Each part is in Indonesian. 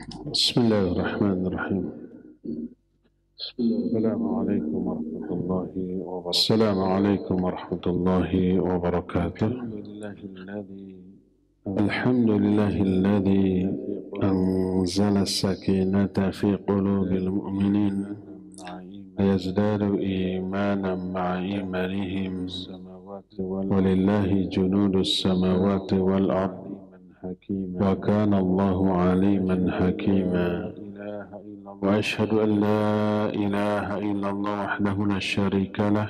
بسم الله الرحمن الرحيم. السلام عليكم ورحمة الله وبركاته. السلام عليكم ورحمة الله وبركاته. الحمد لله الذي أنزل السكينة في قلوب المؤمنين ليزدادوا إيمانا مع إيمانهم ولله جنود السماوات والأرض وكان الله عليما حكيما. وأشهد أن لا إله إلا الله وحده لا شريك له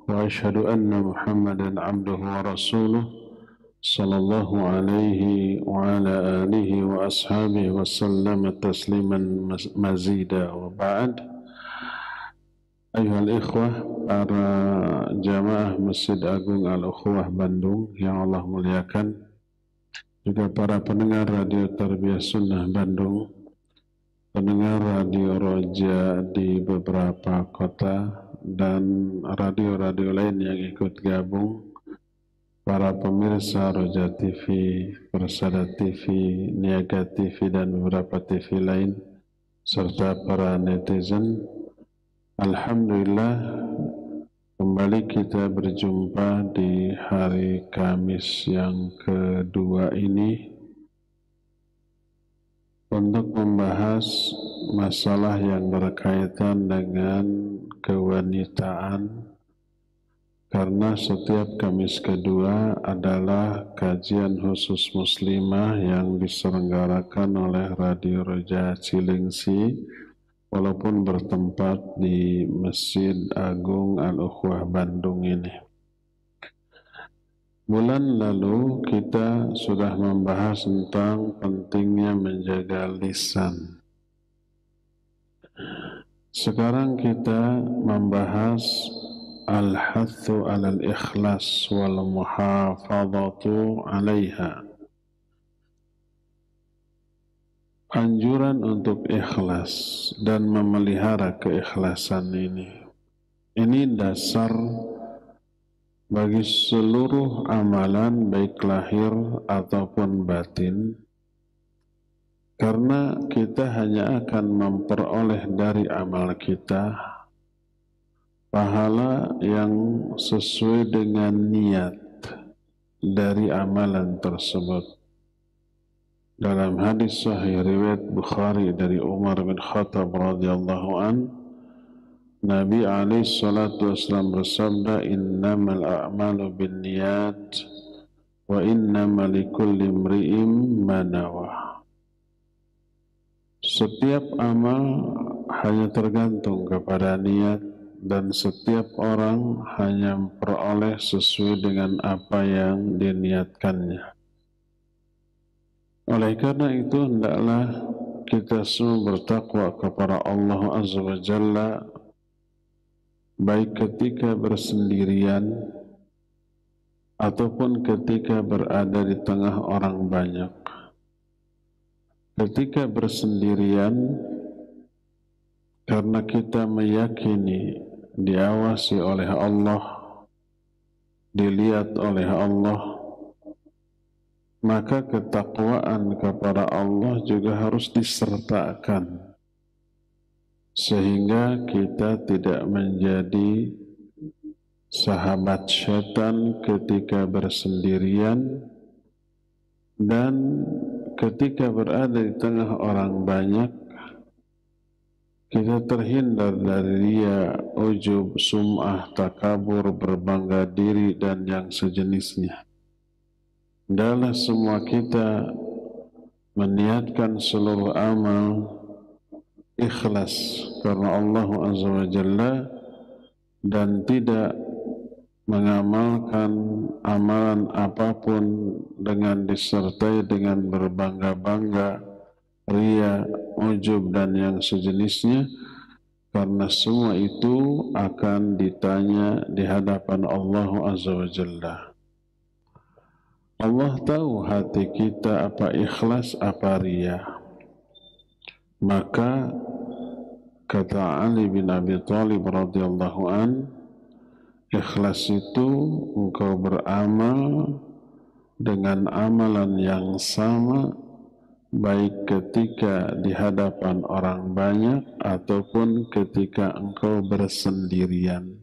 وأشهد أن محمدا عبده ورسوله صلى الله عليه وعلى آله وأصحابه وسلم تسليما مزيدا. وبعد، ayuhal ikhwah, para jamaah Masjid Agung Al-Ukhuwah Bandung yang Allah muliakan, juga para pendengar Radio Tarbiyah Sunnah Bandung, pendengar Radio Roja di beberapa kota, dan radio-radio lain yang ikut gabung, para pemirsa Roja TV, Persada TV, Niaga TV, dan beberapa TV lain, serta para netizen. Alhamdulillah, kembali kita berjumpa di hari Kamis yang kedua ini untuk membahas masalah yang berkaitan dengan kewanitaan, karena setiap Kamis kedua adalah kajian khusus muslimah yang diselenggarakan oleh Radio Roja Cilengsi, walaupun bertempat di Masjid Agung Al-Ukhuwah Bandung ini. Bulan lalu kita sudah membahas tentang pentingnya menjaga lisan. Sekarang kita membahas al-hathu alal ikhlas wal muhafadhatu alaiha. Anjuran untuk ikhlas dan memelihara keikhlasan ini. Ini dasar bagi seluruh amalan, baik lahir ataupun batin, karena kita hanya akan memperoleh dari amal kita pahala yang sesuai dengan niat dari amalan tersebut. Dalam hadis sahih riwayat Bukhari dari Umar bin Khattab radhiyallahu an, Nabi alaihi salatu wasallam bersabda, innamal a'malu binniyat wa innamal likulli imri'in ma nawa. Setiap amal hanya tergantung kepada niat, dan setiap orang hanya memperoleh sesuai dengan apa yang diniatkannya. Oleh karena itu, hendaklah kita semua bertakwa kepada Allah Azza wa Jalla, baik ketika bersendirian ataupun ketika berada di tengah orang banyak. Ketika bersendirian, karena kita meyakini diawasi oleh Allah, dilihat oleh Allah, maka ketakwaan kepada Allah juga harus disertakan, sehingga kita tidak menjadi sahabat syaitan ketika bersendirian, dan ketika berada di tengah orang banyak kita terhindar dari riya, ujub, sum'ah, takabur, berbangga diri, dan yang sejenisnya. Adalah semua kita meniatkan seluruh amal ikhlas karena Allah Azza wa Jalla, dan tidak mengamalkan amalan apapun dengan disertai dengan berbangga-bangga, riya, ujub, dan yang sejenisnya, karena semua itu akan ditanya di hadapan Allah Azza wa Jalla. Allah tahu hati kita, apa ikhlas, apa riya. Maka kata Ali bin Abi Thalib radhiyallahu an, ikhlas itu engkau beramal dengan amalan yang sama baik ketika di hadapan orang banyak ataupun ketika engkau bersendirian.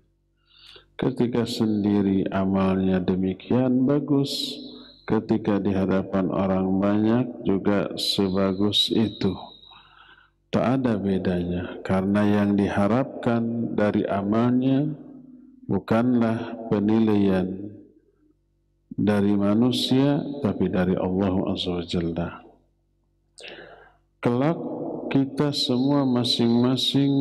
Ketika sendiri amalnya demikian bagus, ketika di hadapan orang banyak juga sebagus itu. Tak ada bedanya, karena yang diharapkan dari amalnya bukanlah penilaian dari manusia, tapi dari Allah Azza wa Jalla. Kelak kita semua masing-masing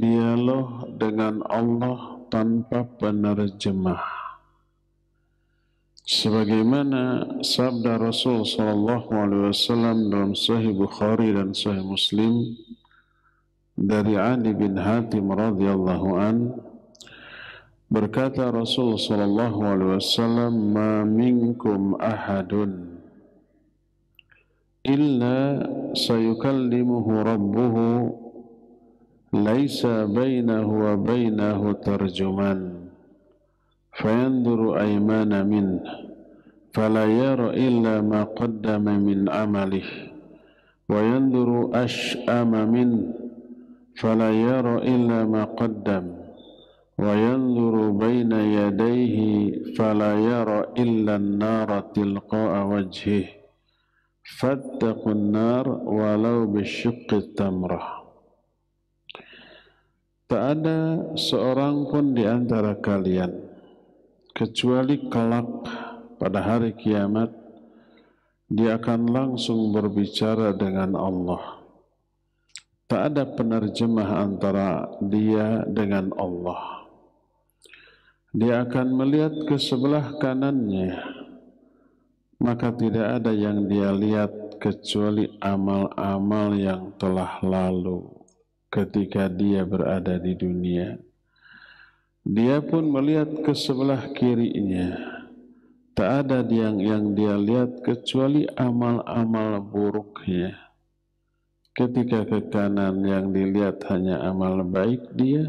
dialog dengan Allah tanpa penerjemah. Sebagaimana sabda Rasul sallallahu alaihi wasallam dalam Sahih Bukhari dan Sahih Muslim dari Ali bin Hatim radhiyallahu an, berkata Rasul sallallahu alaihi wasallam, "Ma minkum ahadun illa sayukallimuhu rabbuhu laisa bainahu wa bainahu tarjuman fayanduru aymana min fala yara illa ma qaddama min amalih wa yanduru ash'ama min fala yara illa ma qaddam wa yanduru baina yadayhi fala yara illa an-nara tilqa'a wajhihi fattaqun nar walau bisyiqqi tamrah." Tak ada seorang pun di antara kalian kecuali kelak pada hari kiamat dia akan langsung berbicara dengan Allah. Tak ada penerjemah antara dia dengan Allah. Dia akan melihat ke sebelah kanannya, maka tidak ada yang dia lihat kecuali amal-amal yang telah lalu ketika dia berada di dunia. Dia pun melihat ke sebelah kirinya, tak ada yang dia lihat kecuali amal-amal buruknya. Ketika ke kanan yang dilihat hanya amal baik dia,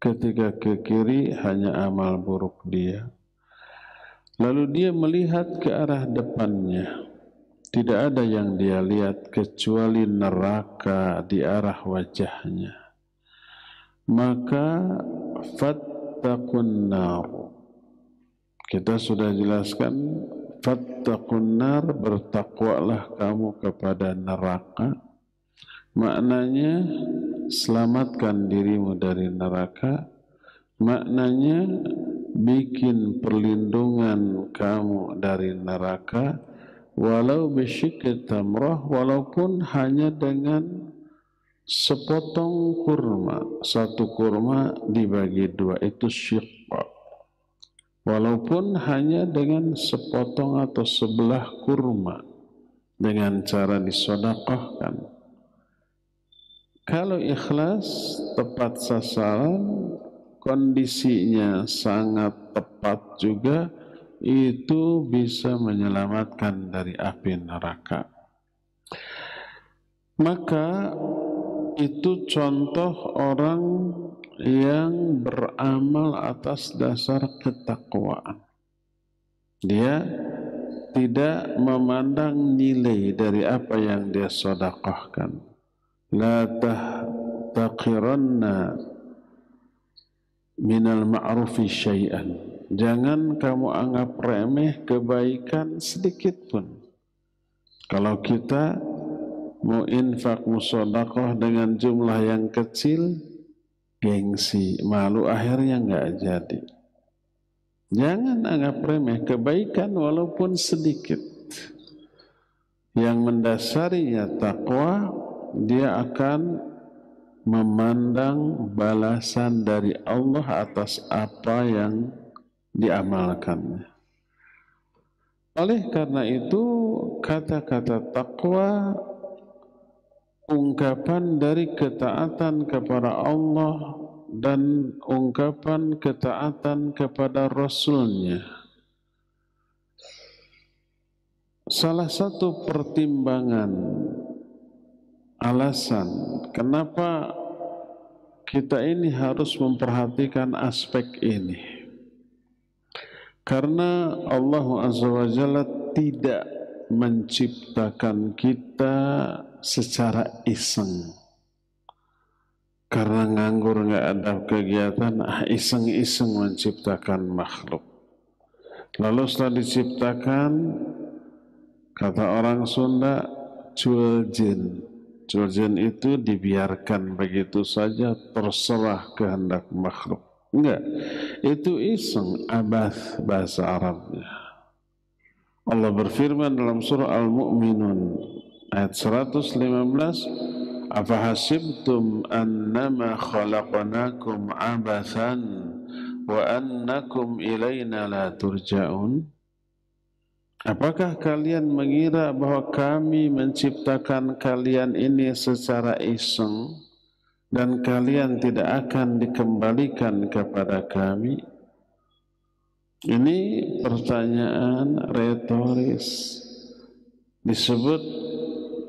ketika ke kiri hanya amal buruk dia. Lalu dia melihat ke arah depannya, tidak ada yang dia lihat kecuali neraka di arah wajahnya. Maka fattaqun nar. Kita sudah jelaskan, fattaqun nar, bertakwalah kamu kepada neraka. Maknanya selamatkan dirimu dari neraka. Maknanya bikin perlindungan kamu dari neraka, walau bisyikki tamrah, walaupun hanya dengan sepotong kurma. Satu kurma dibagi dua, itu syikqa. Walaupun hanya dengan sepotong atau sebelah kurma, dengan cara disedekahkan. Kalau ikhlas, tepat sasaran, kondisinya sangat tepat juga, itu bisa menyelamatkan dari api neraka. Maka itu contoh orang yang beramal atas dasar ketakwaan. Dia tidak memandang nilai dari apa yang dia sedekahkan. La tahtaqiranna minal ma'rufi syai'an. Jangan kamu anggap remeh kebaikan sedikit pun. Kalau kita mau infak, mau sedekah dengan jumlah yang kecil, gengsi, malu, akhirnya enggak jadi. Jangan anggap remeh kebaikan walaupun sedikit. Yang mendasarinya takwa, dia akan memandang balasan dari Allah atas apa yang diamalkannya. Oleh karena itu, kata-kata takwa ungkapan dari ketaatan kepada Allah dan ungkapan ketaatan kepada Rasul-Nya. Salah satu pertimbangan alasan kenapa kita ini harus memperhatikan aspek ini, karena Allah Azza wa Jalla tidak menciptakan kita secara iseng. Karena nganggur nggak ada kegiatan, iseng-iseng menciptakan makhluk. Lalu setelah diciptakan, kata orang Sunda, cueljen. Cueljen itu dibiarkan begitu saja, terserah kehendak makhluk. Enggak, itu iseng, abath bahasa Arabnya. Allah berfirman dalam surah Al-Mu'minun ayat 115, afahasibtum annama khalaqnakum abathan wa annakum ilayna la turja'un. Apakah kalian mengira bahwa kami menciptakan kalian ini secara iseng dan kalian tidak akan dikembalikan kepada kami? Ini pertanyaan retoris, disebut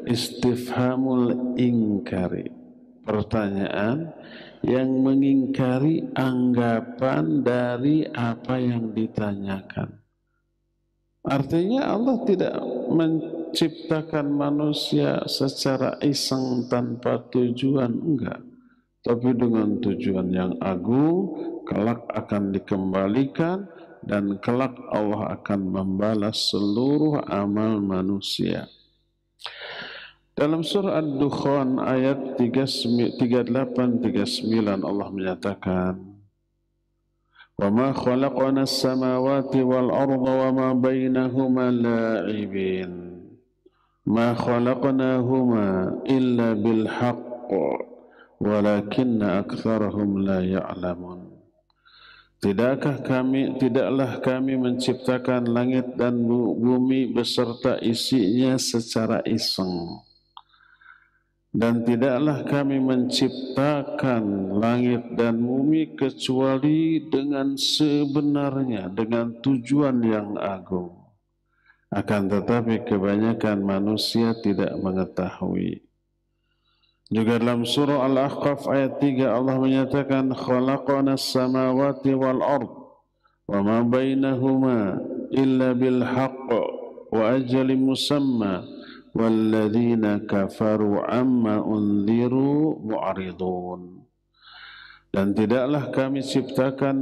istifhamul ingkari, pertanyaan yang mengingkari anggapan dari apa yang ditanyakan. Artinya Allah tidak menciptakan manusia secara iseng tanpa tujuan, enggak, tapi dengan tujuan yang agung, kelak akan dikembalikan dan kelak Allah akan membalas seluruh amal manusia. Dalam surah Ad-Dukhan ayat 38-39 Allah menyatakan, وَمَا خَلَقْنَا السَّمَاوَاتِ وَالْأَرْضَ وَمَا بَيْنَهُمَا لَاعِبِينَ مَا خَلَقْنَاهُمَا إِلَّا بِالْحَقِّ وَلَكِنَّ أَكْثَرَهُمْ لَا يَعْلَمُونَ. Tidaklah kami menciptakan langit dan bumi beserta isinya secara iseng. Dan tidaklah kami menciptakan langit dan bumi kecuali dengan sebenarnya, dengan tujuan yang agung. Akan tetapi kebanyakan manusia tidak mengetahui. Juga dalam surah Al-Ahqaf ayat 3 Allah menyatakan, khalaqana as-samawati wal ard wa ma bainahuma illa bil haqq wa ajalin musamma walladzina kafaru amma unziru mu'ridun. Dan tidaklah kami ciptakan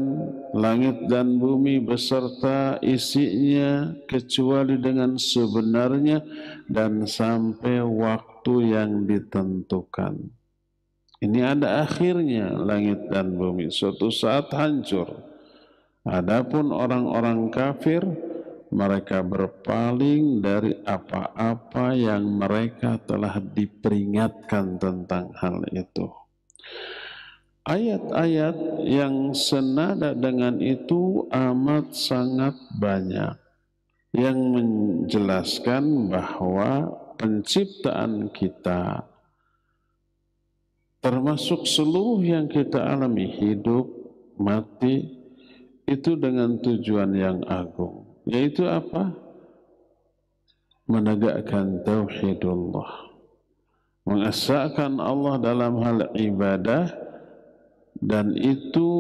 langit dan bumi beserta isinya kecuali dengan sebenarnya dan sampai waktu yang ditentukan. Ini ada akhirnya langit dan bumi, suatu saat hancur. Adapun orang-orang kafir, mereka berpaling dari apa-apa yang mereka telah diperingatkan tentang hal itu. Ayat-ayat yang senada dengan itu amat sangat banyak yang menjelaskan bahwa penciptaan kita, termasuk seluruh yang kita alami, hidup, mati, itu dengan tujuan yang agung. Yaitu apa? Menegakkan tauhidullah, mengesahkan Allah dalam hal ibadah, dan itu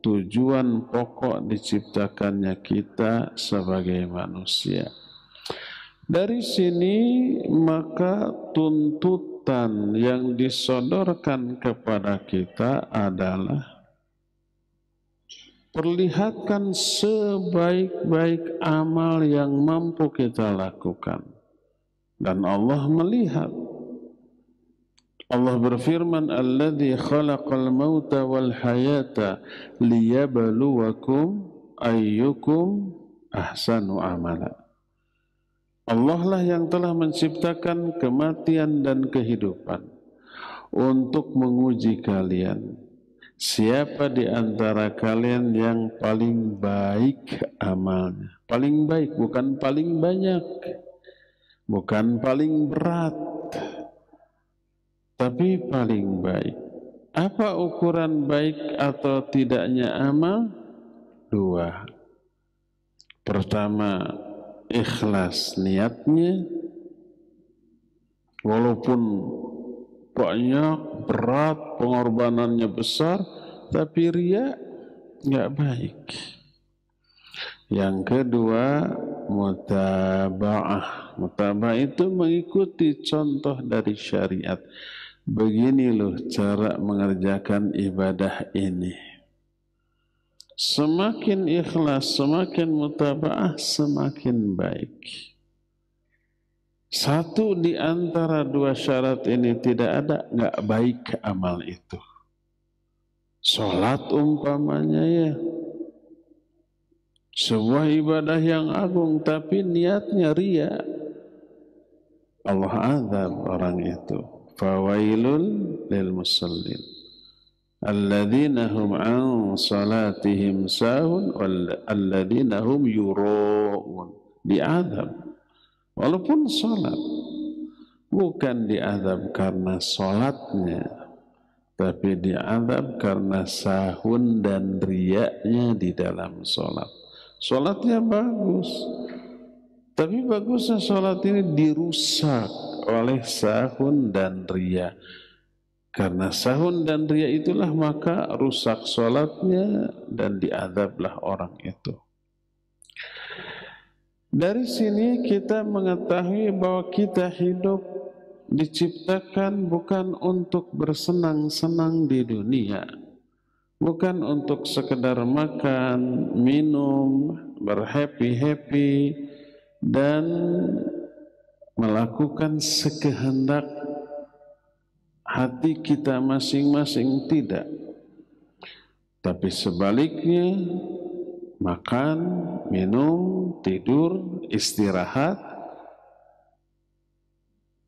tujuan pokok diciptakannya kita sebagai manusia. Dari sini maka tuntutan yang disodorkan kepada kita adalah perlihatkan sebaik-baik amal yang mampu kita lakukan. Dan Allah melihat. Allah berfirman, alladzi khalaqal mauta wal hayata liyabluwakum ayyukum ahsanu amala. Allah lah yang telah menciptakan kematian dan kehidupan untuk menguji kalian. Siapa di antara kalian yang paling baik amalnya? Paling baik, bukan paling banyak, bukan paling berat, tapi paling baik. Apa ukuran baik atau tidaknya amal? Dua. Pertama, ikhlas niatnya, walaupun banyak, berat, pengorbanannya besar, tapi ria nggak baik. Yang kedua, mutaba'ah, Mutaba'ah. Mutaba'ah itu mengikuti contoh dari syariat. Begini loh cara mengerjakan ibadah ini. Semakin ikhlas, semakin mutaba'ah, semakin baik. Satu di antara dua syarat ini tidak ada, nggak baik amal itu. Salat umpamanya ya, sebuah ibadah yang agung tapi niatnya ria, Allah azab orang itu. Fawailul lil musallin alladzina hum an salatihim sahun walladzina hum yura'un. Diazab walaupun salat, bukan diazab karena salatnya, tapi diazab karena sahun dan riyaknya di dalam salat. Salatnya bagus, tapi bagusnya salat ini dirusak oleh sahun dan riya. Karena sahun dan riya itulah maka rusak salatnya dan diazablah orang itu. Dari sini kita mengetahui bahwa kita hidup diciptakan bukan untuk bersenang-senang di dunia, bukan untuk sekedar makan, minum, berhappy-happy, dan melakukan sekehendak hati kita masing-masing, tidak. Tapi sebaliknya, makan, minum, tidur, istirahat,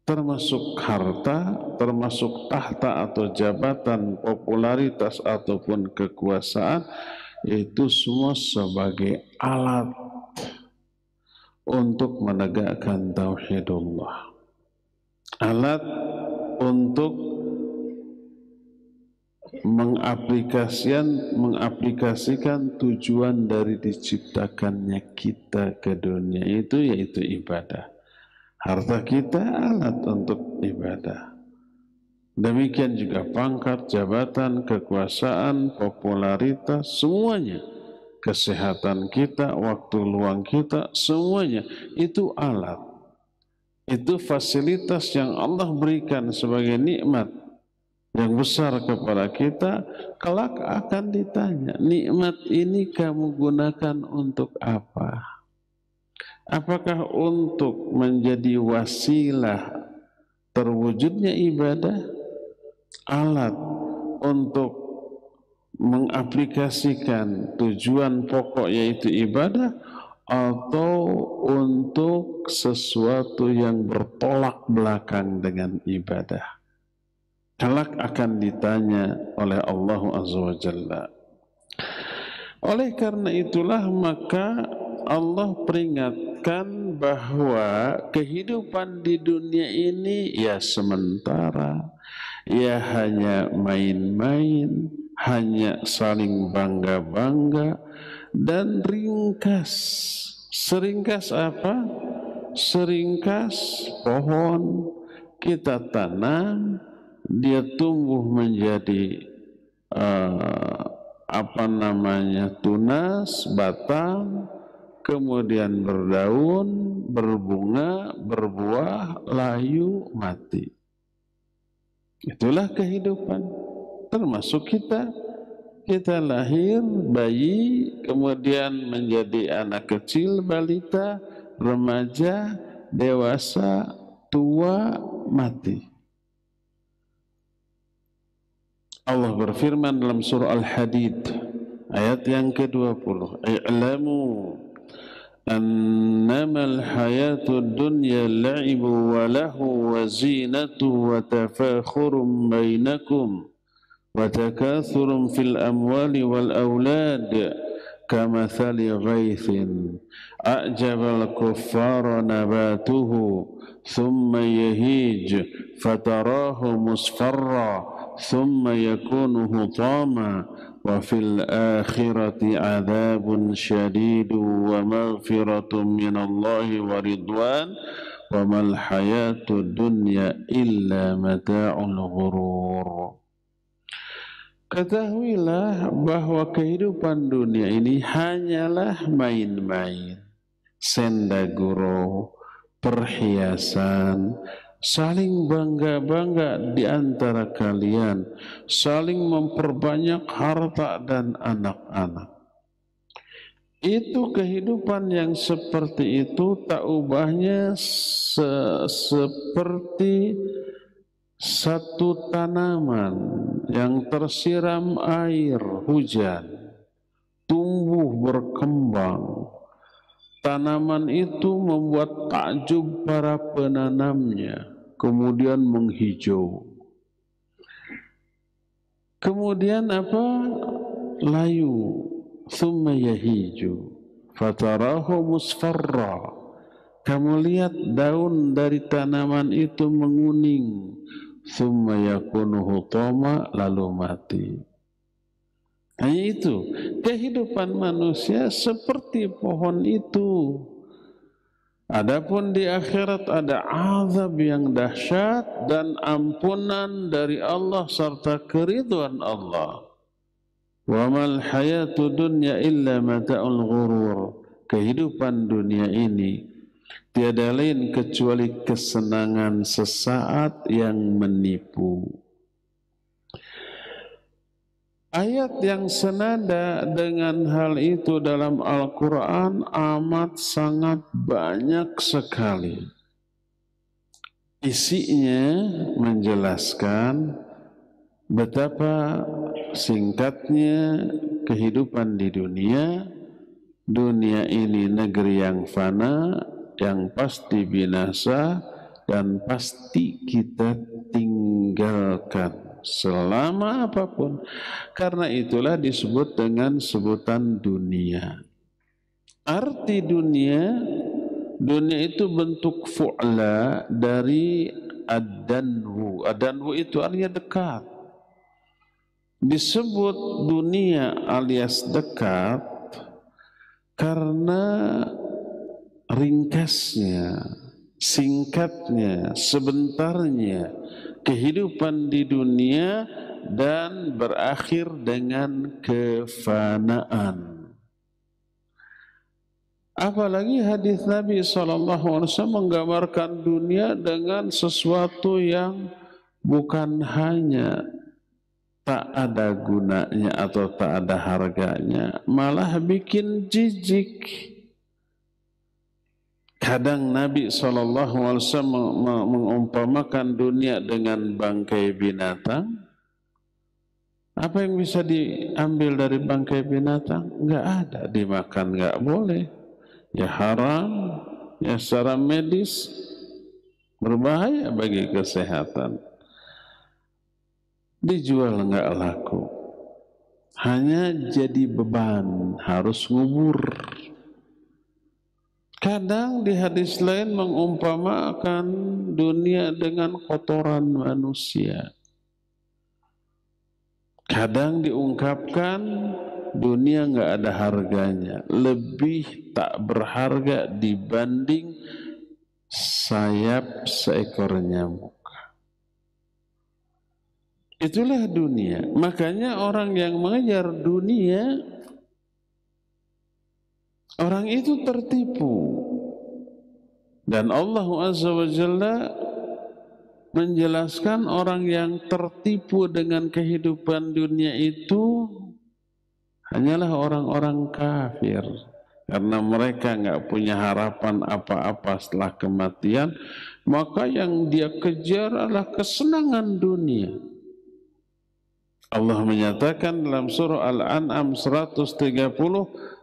termasuk harta, termasuk tahta atau jabatan, popularitas ataupun kekuasaan, itu semua sebagai alat untuk menegakkan tauhidullah, alat untuk mengaplikasikan tujuan dari diciptakannya kita ke dunia itu, yaitu ibadah. Harta kita alat untuk ibadah. Demikian juga pangkat, jabatan, kekuasaan, popularitas, semuanya. Kesehatan kita, waktu luang kita, semuanya itu alat. Itu fasilitas yang Allah berikan sebagai nikmat yang besar kepada kita. Kelak akan ditanya, nikmat ini kamu gunakan untuk apa? Apakah untuk menjadi wasilah terwujudnya ibadah, alat untuk mengaplikasikan tujuan pokok yaitu ibadah, atau untuk sesuatu yang bertolak belakang dengan ibadah? Kelak akan ditanya oleh Allah Azza wa Jalla. Oleh karena itulah maka Allah peringatkan bahwa kehidupan di dunia ini ya sementara, ya hanya main-main, hanya saling bangga-bangga, dan ringkas. Seringkas apa? Seringkas pohon kita tanam, dia tumbuh menjadi tunas, batang, kemudian berdaun, berbunga, berbuah, layu, mati. Itulah kehidupan. Termasuk kita. Kita lahir, bayi, kemudian menjadi anak kecil, balita, remaja, dewasa, tua, mati. Allah berfirman dalam surah Al-Hadid ayat yang ke-20, i'lamu annamal hayatud dunya la'ibu wa lahu wa zinatu wa tafakhurum bainakum wa takathurum fil amwali wal awlad kamathali ghaithin a'jabal kuffara nabatuhu thumma yahij fatarahu musfarra ثم يكون حطاما وفي الآخرة عذاب شديد ومغفرة من الله ورضوان وما الحياة الدنيا إلا متاع الغرور. Ketahuilah bahwa kehidupan dunia ini hanyalah main-main, sendaguro, perhiasan, saling bangga-bangga di antara kalian, saling memperbanyak harta dan anak-anak. Itu kehidupan yang seperti itu tak ubahnya seperti satu tanaman yang tersiram air hujan, tumbuh berkembang. Tanaman itu membuat takjub para penanamnya, kemudian menghijau. Kemudian apa? Layu. Thumma yahiju fatarahu musfarra. Kamu lihat daun dari tanaman itu menguning. Thumma yakunu hutama, lalu mati. Hanya itu, kehidupan manusia seperti pohon itu. Adapun di akhirat ada azab yang dahsyat dan ampunan dari Allah serta keridhaan Allah. Wa mal hayatu dunya illa mata'ul ghurur. Kehidupan dunia ini tiada lain kecuali kesenangan sesaat yang menipu. Ayat yang senada dengan hal itu dalam Al-Quran amat sangat banyak sekali. Isinya menjelaskan betapa singkatnya kehidupan di dunia. Dunia ini negeri yang fana, yang pasti binasa dan pasti kita tinggalkan selama apapun. Karena itulah disebut dengan sebutan dunia. Arti dunia itu bentuk fu'la dari ad-danwu. Ad-danwu itu artinya dekat. Disebut dunia alias dekat karena ringkasnya, singkatnya, sebentarnya kehidupan di dunia dan berakhir dengan kefanaan. Apalagi hadis Nabi SAW menggambarkan dunia dengan sesuatu yang bukan hanya tak ada gunanya atau tak ada harganya, malah bikin jijik. Kadang Nabi SAW mengumpamakan dunia dengan bangkai binatang. Apa yang bisa diambil dari bangkai binatang? Enggak ada, dimakan enggak boleh. Ya haram, ya secara medis berbahaya bagi kesehatan. Dijual enggak laku, hanya jadi beban, harus ngubur. Kadang di hadis lain mengumpamakan dunia dengan kotoran manusia. Kadang diungkapkan dunia enggak ada harganya, lebih tak berharga dibanding sayap seekor nyamuk. Itulah dunia. Makanya orang yang mengejar dunia, orang itu tertipu. Dan Allah Azza wa Jalla menjelaskan orang yang tertipu dengan kehidupan dunia itu hanyalah orang-orang kafir. Karena mereka enggak punya harapan apa-apa setelah kematian, maka yang dia kejar adalah kesenangan dunia. Allah menyatakan dalam surah Al-An'am 130,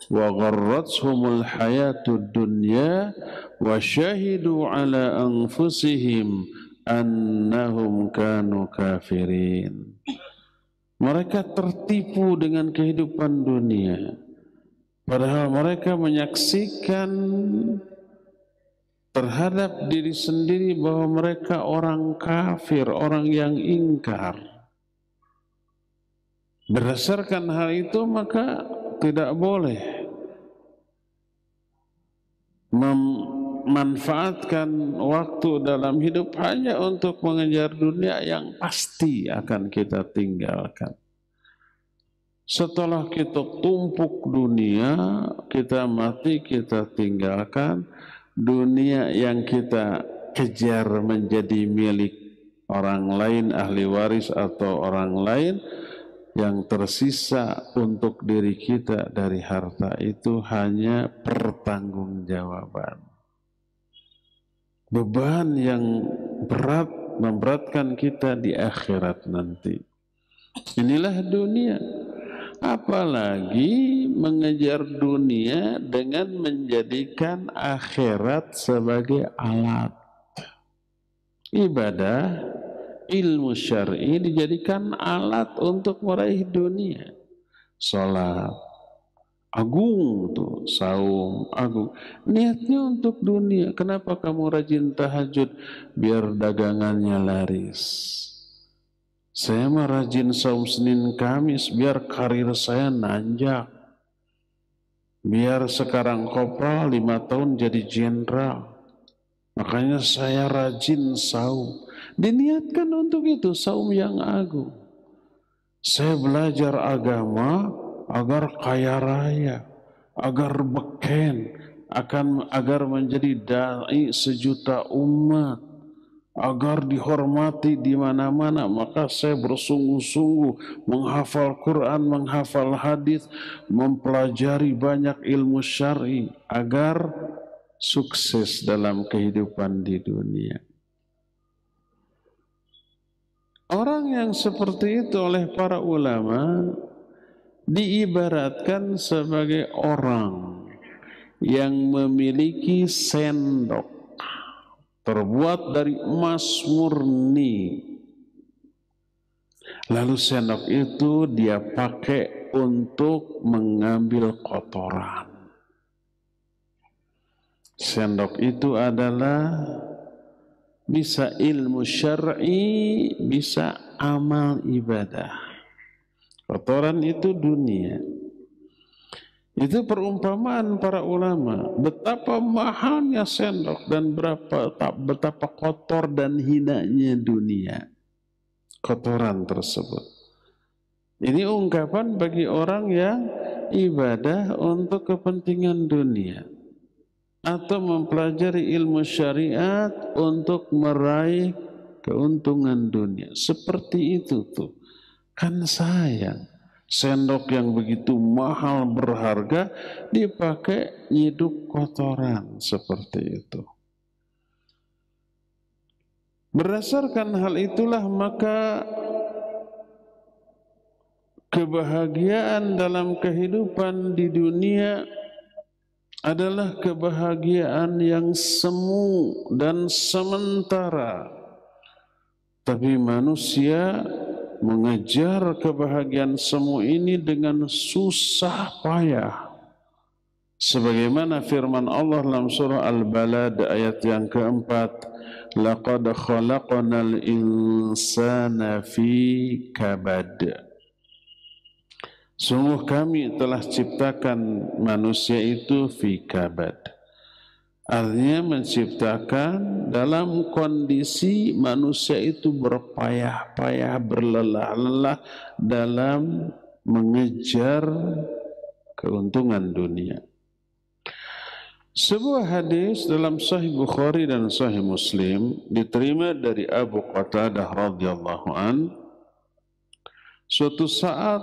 wa gharratshumul hayatud dunya wa syahidu ala anfusihim annahum kanu kafirin. Mereka tertipu dengan kehidupan dunia, padahal mereka menyaksikan terhadap diri sendiri bahwa mereka orang kafir, orang yang ingkar. Berdasarkan hal itu maka tidak boleh memanfaatkan waktu dalam hidup hanya untuk mengejar dunia yang pasti akan kita tinggalkan. Setelah kita tumpuk dunia, kita mati, kita tinggalkan, dunia yang kita kejar menjadi milik orang lain, ahli waris atau orang lain, yang tersisa untuk diri kita dari harta itu hanya pertanggungjawaban. Beban yang berat memberatkan kita di akhirat nanti. Inilah dunia. Apalagi mengejar dunia dengan menjadikan akhirat sebagai alat ibadah. Ilmu syar'i dijadikan alat untuk meraih dunia. Salat agung tuh, saum agung, niatnya untuk dunia. Kenapa kamu rajin tahajud? Biar dagangannya laris. Saya mah rajin saum Senin Kamis biar karir saya nanjak. Biar sekarang kopral 5 tahun jadi jenderal. Makanya saya rajin saum. Diniatkan untuk itu saum yang agung. Saya belajar agama agar kaya raya, agar beken, agar menjadi dai sejuta umat, agar dihormati di mana-mana. Maka saya bersungguh-sungguh menghafal Quran, menghafal hadis, mempelajari banyak ilmu syar'i agar sukses dalam kehidupan di dunia. Orang yang seperti itu oleh para ulama diibaratkan sebagai orang yang memiliki sendok terbuat dari emas murni. Lalu sendok itu dia pakai untuk mengambil kotoran. Sendok itu adalah bisa ilmu syar'i, bisa amal ibadah. Kotoran itu dunia. Itu perumpamaan para ulama. Betapa mahalnya sendok dan betapa kotor dan hinanya dunia. Kotoran tersebut. Ini ungkapan bagi orang yang ibadah untuk kepentingan dunia. Atau mempelajari ilmu syariat untuk meraih keuntungan dunia. Seperti itu tuh. Kan sayang. Sendok yang begitu mahal berharga dipakai nyidup kotoran seperti itu. Berdasarkan hal itulah maka kebahagiaan dalam kehidupan di dunia adalah kebahagiaan yang semu dan sementara. Tapi manusia mengejar kebahagiaan semu ini dengan susah payah. Sebagaimana firman Allah dalam surah Al-Balad ayat yang keempat, laqad khalaqnal insana fi kabad. Sungguh kami telah ciptakan manusia itu fi kabad. Artinya menciptakan dalam kondisi manusia itu berpayah-payah, berlelah-lelah dalam mengejar keuntungan dunia. Sebuah hadis dalam Sahih Bukhari dan Sahih Muslim diterima dari Abu Qatadah radhiyallahu an. Suatu saat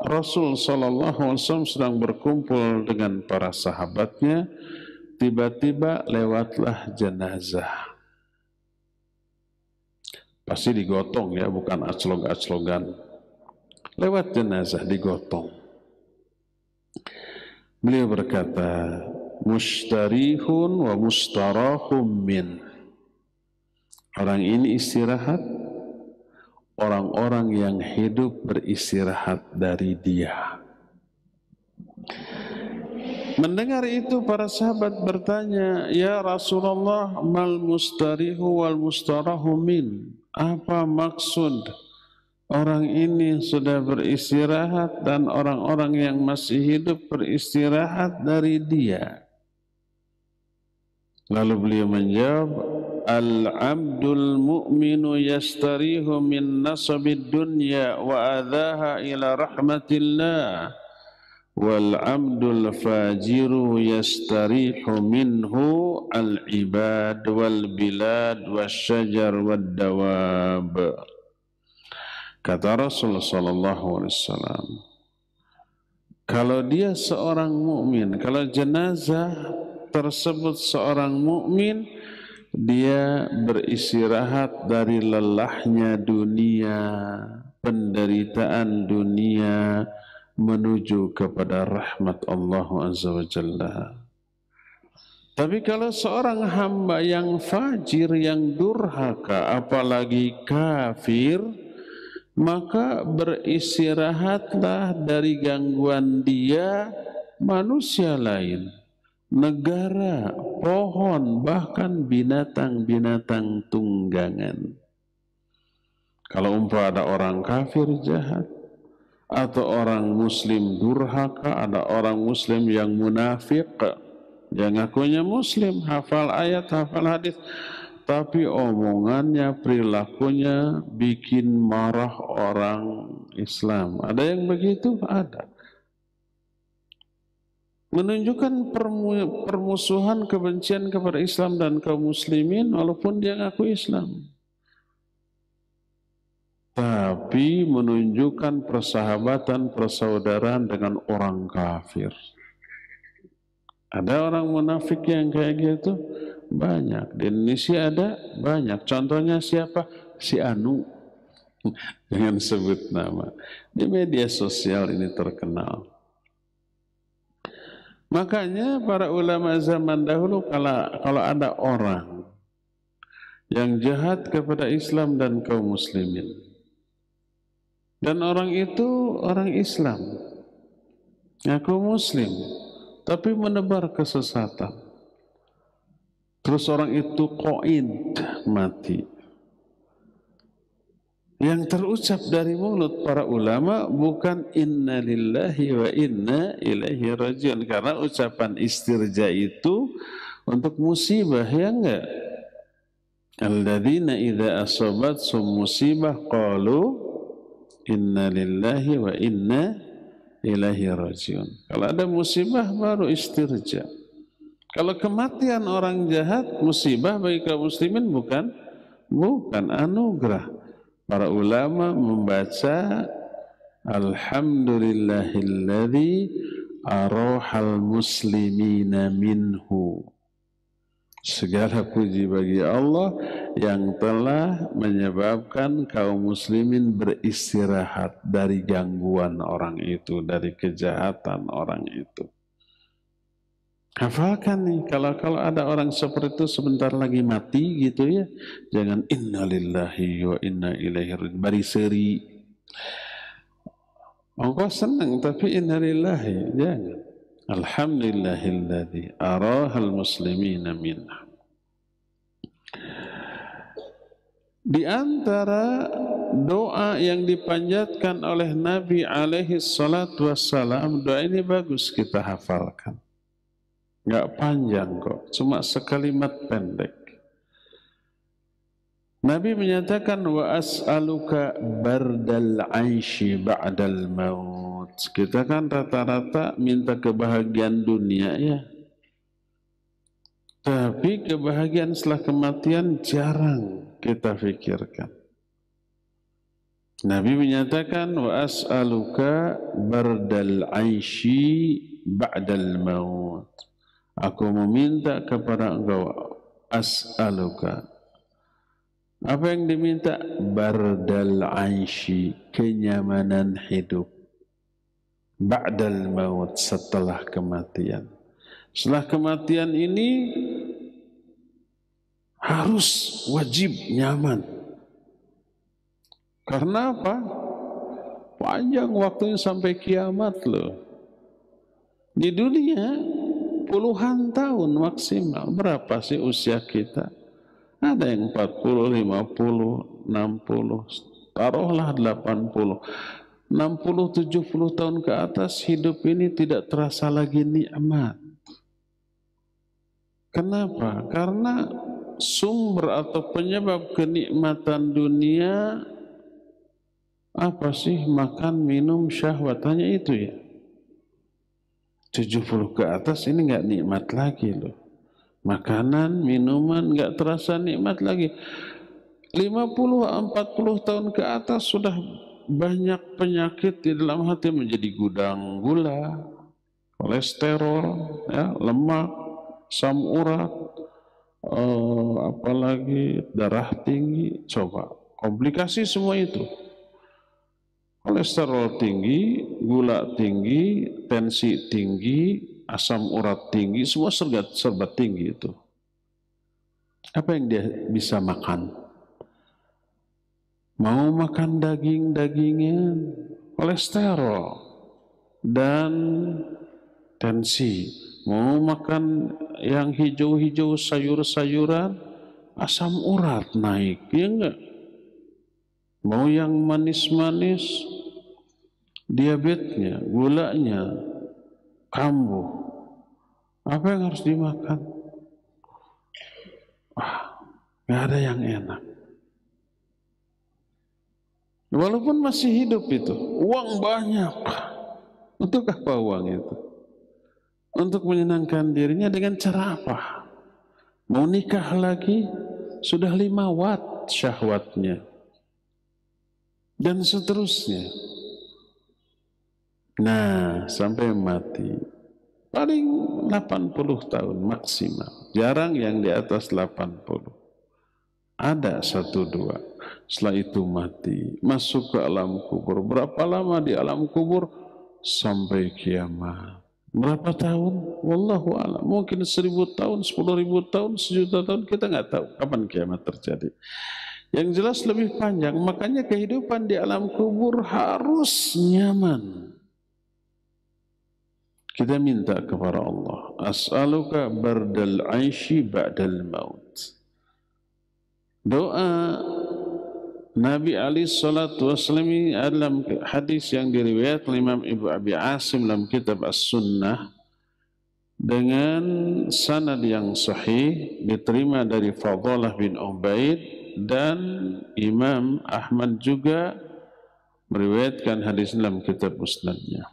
Rasul SAW sedang berkumpul dengan para sahabatnya, tiba-tiba lewatlah jenazah. Pasti digotong ya, bukan aclog-aclogan. Lewat jenazah digotong. Beliau berkata, mustarihun wa mustarahum min. Orang ini istirahat, orang-orang yang hidup beristirahat dari dia. Mendengar itu para sahabat bertanya, ya Rasulullah, mal mustarihu wal mustarahu min? Apa maksud orang ini sudah beristirahat dan orang-orang yang masih hidup beristirahat dari dia? Lalu beliau menjawab, al-abdul mu'minu yastarihu min nasabid dunya wa adhaha ila rahmatillah wal abdul fajiru yastarihu minhu al ibad wal bilad wasyajar wad dawab. Kata Rasulullah sallallahu alaihi wasallam, kalau dia seorang mukmin, kalau jenazah tersebut seorang mukmin, dia beristirahat dari lelahnya dunia, penderitaan dunia, menuju kepada rahmat Allah Azza wa Jalla. Tapi kalau seorang hamba yang fajir, yang durhaka, apalagi kafir, maka beristirahatlah dari gangguan dia manusia lain, negara, pohon, bahkan binatang-binatang tunggangan. Kalau umpama ada orang kafir jahat, atau orang muslim durhaka, ada orang muslim yang munafik, yang ngakunya muslim, hafal ayat, hafal hadis, tapi omongannya, perilakunya bikin marah orang Islam. Ada yang begitu? Ada. Menunjukkan permusuhan, kebencian kepada Islam dan kaum muslimin walaupun dia ngaku Islam. Tapi menunjukkan persahabatan, persaudaraan dengan orang kafir. Ada orang munafik yang kayak gitu? Banyak. Di Indonesia ada banyak. Contohnya siapa? Si Anu. Jangan sebut nama. Di media sosial ini terkenal. Makanya para ulama zaman dahulu kalau ada orang yang jahat kepada Islam dan kaum muslimin, dan orang itu orang Islam, ngaku muslim, tapi menebar kesesatan, terus orang itu qaid, mati. Yang terucap dari mulut para ulama bukan inna lillahi wa inna ilaihi rajiun, karena ucapan istirja itu untuk musibah, ya enggak? Alladzina idza asabathum musibah qalu inna lillahi wa inna ilaihi rajiun. Kalau ada musibah baru istirja. Kalau kematian orang jahat musibah bagi kaum muslimin bukan anugerah. Para ulama membaca alhamdulillahilladzi arahal muslimina minhu. Segala puji bagi Allah yang telah menyebabkan kaum muslimin beristirahat dari gangguan orang itu, dari kejahatan orang itu. Hafalkan nih, kalau ada orang seperti itu sebentar lagi mati gitu ya, jangan innalillahi wa inna ilaihi raji'un bariseri. Engkau senang tapi innalillahi, jangan. Alhamdulillahilladzi arahal muslimina minhu. Di antara doa yang dipanjatkan oleh Nabi alaihi salatu wassalam, doa ini bagus kita hafalkan. Enggak panjang kok, cuma sekalimat pendek. Nabi menyatakan wa as'aluka bardal 'aishi ba'dal maut. Kita kan rata-rata minta kebahagiaan dunia ya. Tapi kebahagiaan setelah kematian jarang kita pikirkan. Nabi menyatakan wa as'aluka bardal 'aishi ba'dal maut. Aku meminta kepada engkau, as'aluka. Apa yang diminta? Bardal aishi, kenyamanan hidup. Ba'dal maut, setelah kematian. Setelah kematian ini harus wajib nyaman. Karena apa? Panjang waktunya sampai kiamat loh. Di dunia puluhan tahun maksimal. Berapa sih usia kita? Ada yang 40, 50, 60, taruhlah 80. 60, 70 tahun ke atas hidup ini tidak terasa lagi nikmat. Kenapa? Karena sumber atau penyebab kenikmatan dunia apa sih? Makan, minum, syahwat, hanya itu ya. 70 ke atas ini nggak nikmat lagi loh. Makanan, minuman nggak terasa nikmat lagi. 50-40 tahun ke atas sudah banyak penyakit di dalam hati, menjadi gudang gula, kolesterol, ya, lemak, asam urat, apalagi darah tinggi. Coba komplikasi semua itu. Kolesterol tinggi, gula tinggi, tensi tinggi, asam urat tinggi, semua serba tinggi itu. Apa yang dia bisa makan? Mau makan daging-dagingan, kolesterol dan tensi. Mau makan yang hijau-hijau, sayur-sayuran, asam urat naik, ya enggak? Mau yang manis-manis, diabetesnya, gulanya kambuh. Apa yang harus dimakan? Nggak ada yang enak. Walaupun masih hidup itu, uang banyak. Untuk apa uang itu? Untuk menyenangkan dirinya dengan cara apa? Mau nikah lagi, sudah 5 watt syahwatnya. Dan seterusnya. Nah, sampai mati. Paling 80 tahun maksimal. Jarang yang di atas 80. Ada 1-2. Setelah itu mati. Masuk ke alam kubur. Berapa lama di alam kubur? Sampai kiamat. Berapa tahun? Wallahu a'lam. Mungkin 1000 tahun, 10.000 tahun, 1.000.000 tahun. Kita nggak tahu kapan kiamat terjadi. Yang jelas lebih panjang. Makanya kehidupan di alam kubur harus nyaman. Kita minta kepada Allah, as'aluka bardal aishi ba'dal maut. Doa Nabi Ali sallallahu alaihi wasallam dalam hadis yang diriwayatkan Imam Ibnu Abi Asim dalam kitab As-Sunnah dengan sanad yang sahih, diterima dari Fadalah bin Ubaid, dan Imam Ahmad juga meriwayatkan hadis dalam kitab Musnadnya.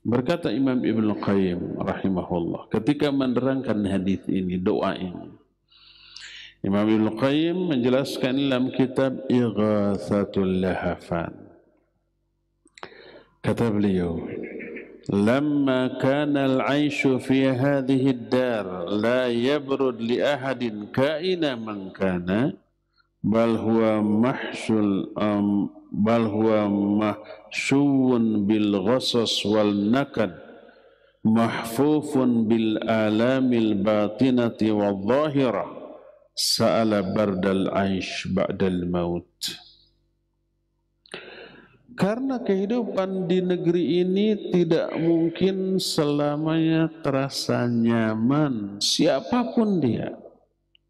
Berkata Imam Ibnu Qayyim rahimahullah ketika menerangkan hadis ini, doa ini, Imam Ibnu Qayyim menjelaskan dalam kitab Ighatsatul Lahafan. Kata beliau, "Lamma kana al-'aishu fi hadhihi ad-dar la yabrud li ahadin kaina man kana, bal huwa mahsyun bil ghasas wal nakad, mahfufun bil alamil batinati wal zahirah, sa'ala bardal aish ba'dal maut." Karena kehidupan di negeri ini tidak mungkin selamanya terasa nyaman, siapapun dia.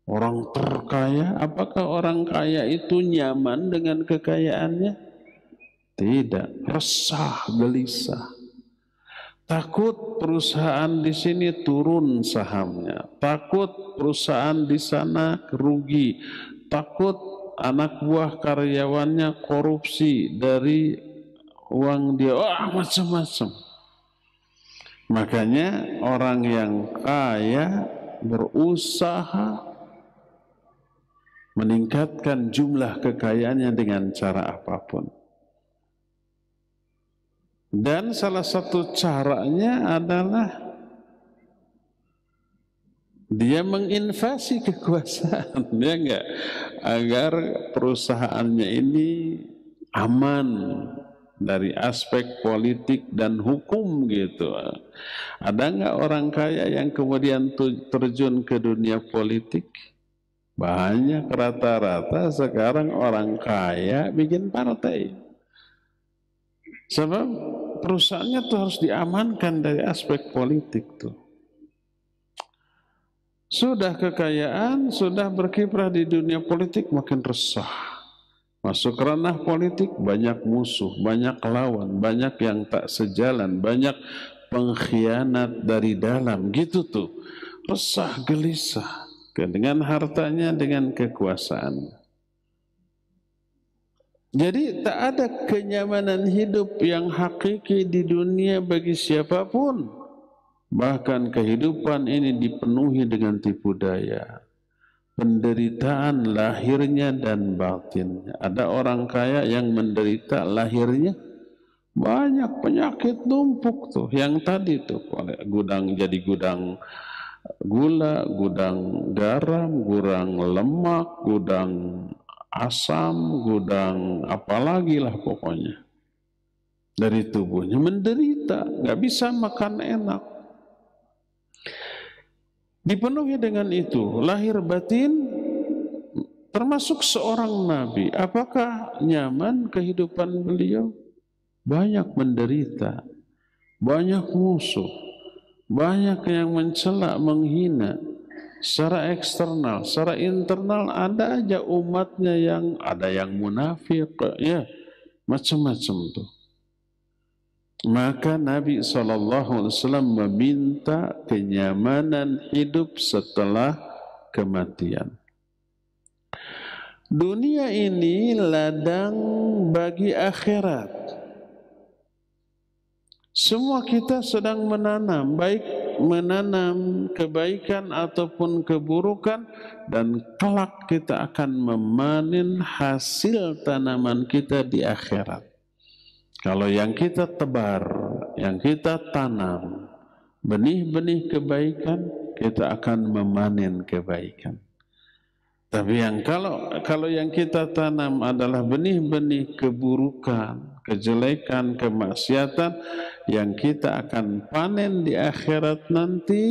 Orang terkaya, apakah orang kaya itu nyaman dengan kekayaannya? Tidak, resah, gelisah. Takut perusahaan di sini turun sahamnya, takut perusahaan di sana rugi, takut anak buah karyawannya korupsi dari uang dia, macam-macam. Makanya orang yang kaya berusaha meningkatkan jumlah kekayaannya dengan cara apapun. Dan salah satu caranya adalah dia menginvasi kekuasaan, ya enggak, agar perusahaannya ini aman dari aspek politik dan hukum gitu. Ada enggak orang kaya yang kemudian terjun ke dunia politik? Banyak, rata-rata sekarang orang kaya bikin partai. Sebab perusahaannya tuh harus diamankan dari aspek politik tuh. Sudah kekayaan, sudah berkiprah di dunia politik, makin resah. Masuk ranah politik, banyak musuh, banyak lawan, banyak yang tak sejalan, banyak pengkhianat dari dalam, gitu tuh. Resah, gelisah dengan hartanya, dengan kekuasaannya. Jadi tak ada kenyamanan hidup yang hakiki di dunia bagi siapapun. Bahkan kehidupan ini dipenuhi dengan tipu daya, penderitaan lahirnya dan batinnya. Ada orang kaya yang menderita lahirnya, banyak penyakit numpuk tuh. Yang tadi tuh, gudang jadi gudang gula, gudang garam, gudang lemak, gudang asam, gudang apalagi lah pokoknya. Dari tubuhnya menderita, nggak bisa makan enak. Dipenuhi dengan itu, lahir batin, termasuk seorang nabi. Apakah nyaman kehidupan beliau? Banyak menderita, banyak musuh, banyak yang mencela, menghina. Secara eksternal, secara internal ada aja umatnya yang ada yang munafik, ya macam-macam tuh. Maka Nabi SAW meminta kenyamanan hidup setelah kematian. Dunia ini ladang bagi akhirat. Semua kita sedang menanam, baik menanam kebaikan ataupun keburukan, dan kelak kita akan memanen hasil tanaman kita di akhirat. Kalau yang kita tebar, yang kita tanam, benih-benih kebaikan, kita akan memanen kebaikan. Tapi kalau yang kita tanam adalah benih-benih keburukan, kejelekan, kemaksiatan, yang kita akan panen di akhirat nanti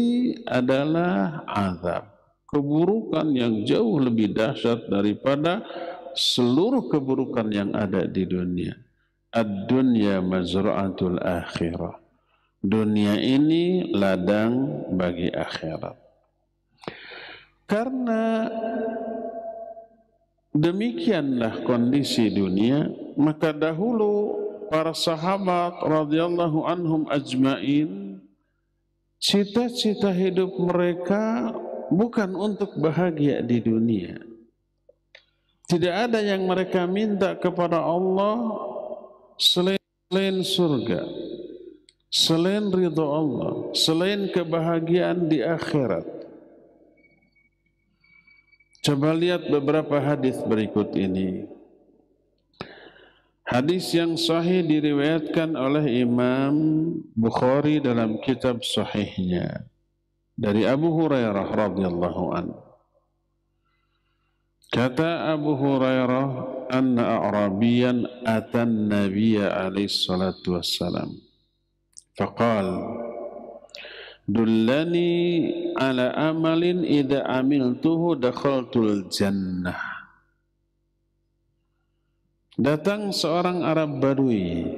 adalah azab. Keburukan yang jauh lebih dahsyat daripada seluruh keburukan yang ada di dunia. Ad-dunya mazra'atul akhirah. Dunia ini ladang bagi akhirat. Karena demikianlah kondisi dunia, maka dahulu para sahabat radhiyallahu anhum ajmain, cita-cita hidup mereka bukan untuk bahagia di dunia. Tidak ada yang mereka minta kepada Allah selain surga, selain ridha Allah, selain kebahagiaan di akhirat. Coba lihat beberapa hadis berikut ini. Hadis yang sahih diriwayatkan oleh Imam Bukhari dalam kitab sahihnya dari Abu Hurairah radhiyallahu anhu. Kata Abu Hurairah, anna a'rabiyan atan nabiyya alaihi salatu wassalam. Faqal, dullani ala amalin idza amiltuhu dakhaltul jannah. Datang seorang Arab Badui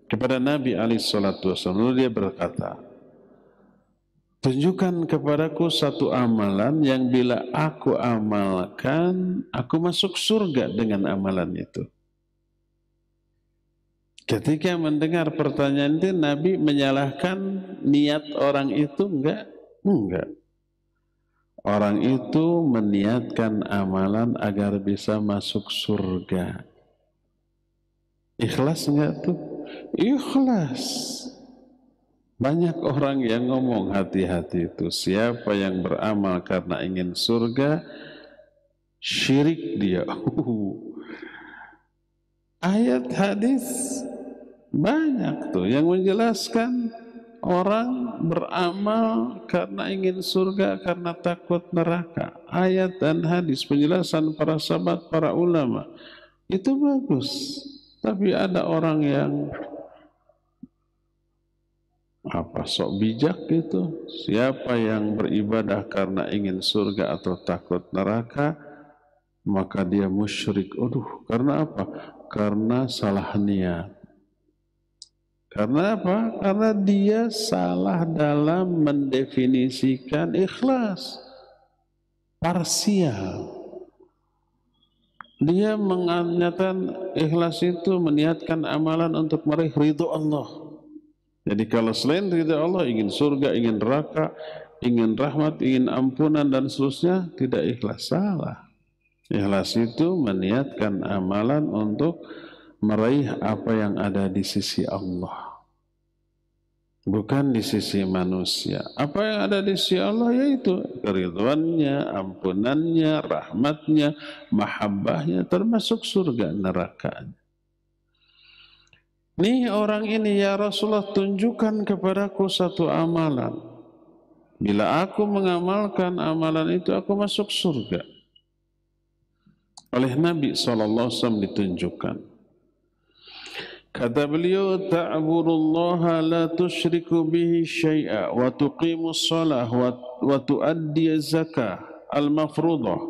kepada Nabi alaihi salatu wassalam. Lalu dia berkata, tunjukkan kepadaku satu amalan yang bila aku amalkan, aku masuk surga dengan amalan itu. Ketika mendengar pertanyaan itu, Nabi menyalahkan niat orang itu? Enggak. Orang itu meniatkan amalan agar bisa masuk surga. Ikhlas enggak tuh? Ikhlas. Banyak orang yang ngomong hati-hati itu, siapa yang beramal karena ingin surga, syirik dia. Ayat hadis banyak tuh yang menjelaskan orang beramal karena ingin surga, karena takut neraka. Ayat dan hadis, penjelasan para sahabat, para ulama, itu bagus. Tapi ada orang yang sok bijak gitu. Siapa yang beribadah karena ingin surga atau takut neraka, maka dia musyrik. Karena apa? Karena salah niat. Karena apa? Karena dia salah dalam mendefinisikan ikhlas. Parsial. Dia mengatakan ikhlas itu meniatkan amalan untuk meraih ridho Allah. Jadi kalau selain ridha Allah, ingin surga, ingin neraka, ingin rahmat, ingin ampunan dan seterusnya, tidak ikhlas. Salah. Ikhlas itu meniatkan amalan untuk meraih apa yang ada di sisi Allah. bukan di sisi manusia. Apa yang ada di sisi Allah yaitu keridhoannya, ampunannya, rahmatnya, mahabbahnya, termasuk surga neraka. Nih orang ini, ya Rasulullah, tunjukkan kepadaku satu amalan. Bila aku mengamalkan amalan itu, aku masuk surga. Oleh Nabi SAW ditunjukkan. Kata beliau, ta'budullaha la tusyriku bihi syai'a wa tuqimus shalah wa tuaddi zakah al-mafruḍah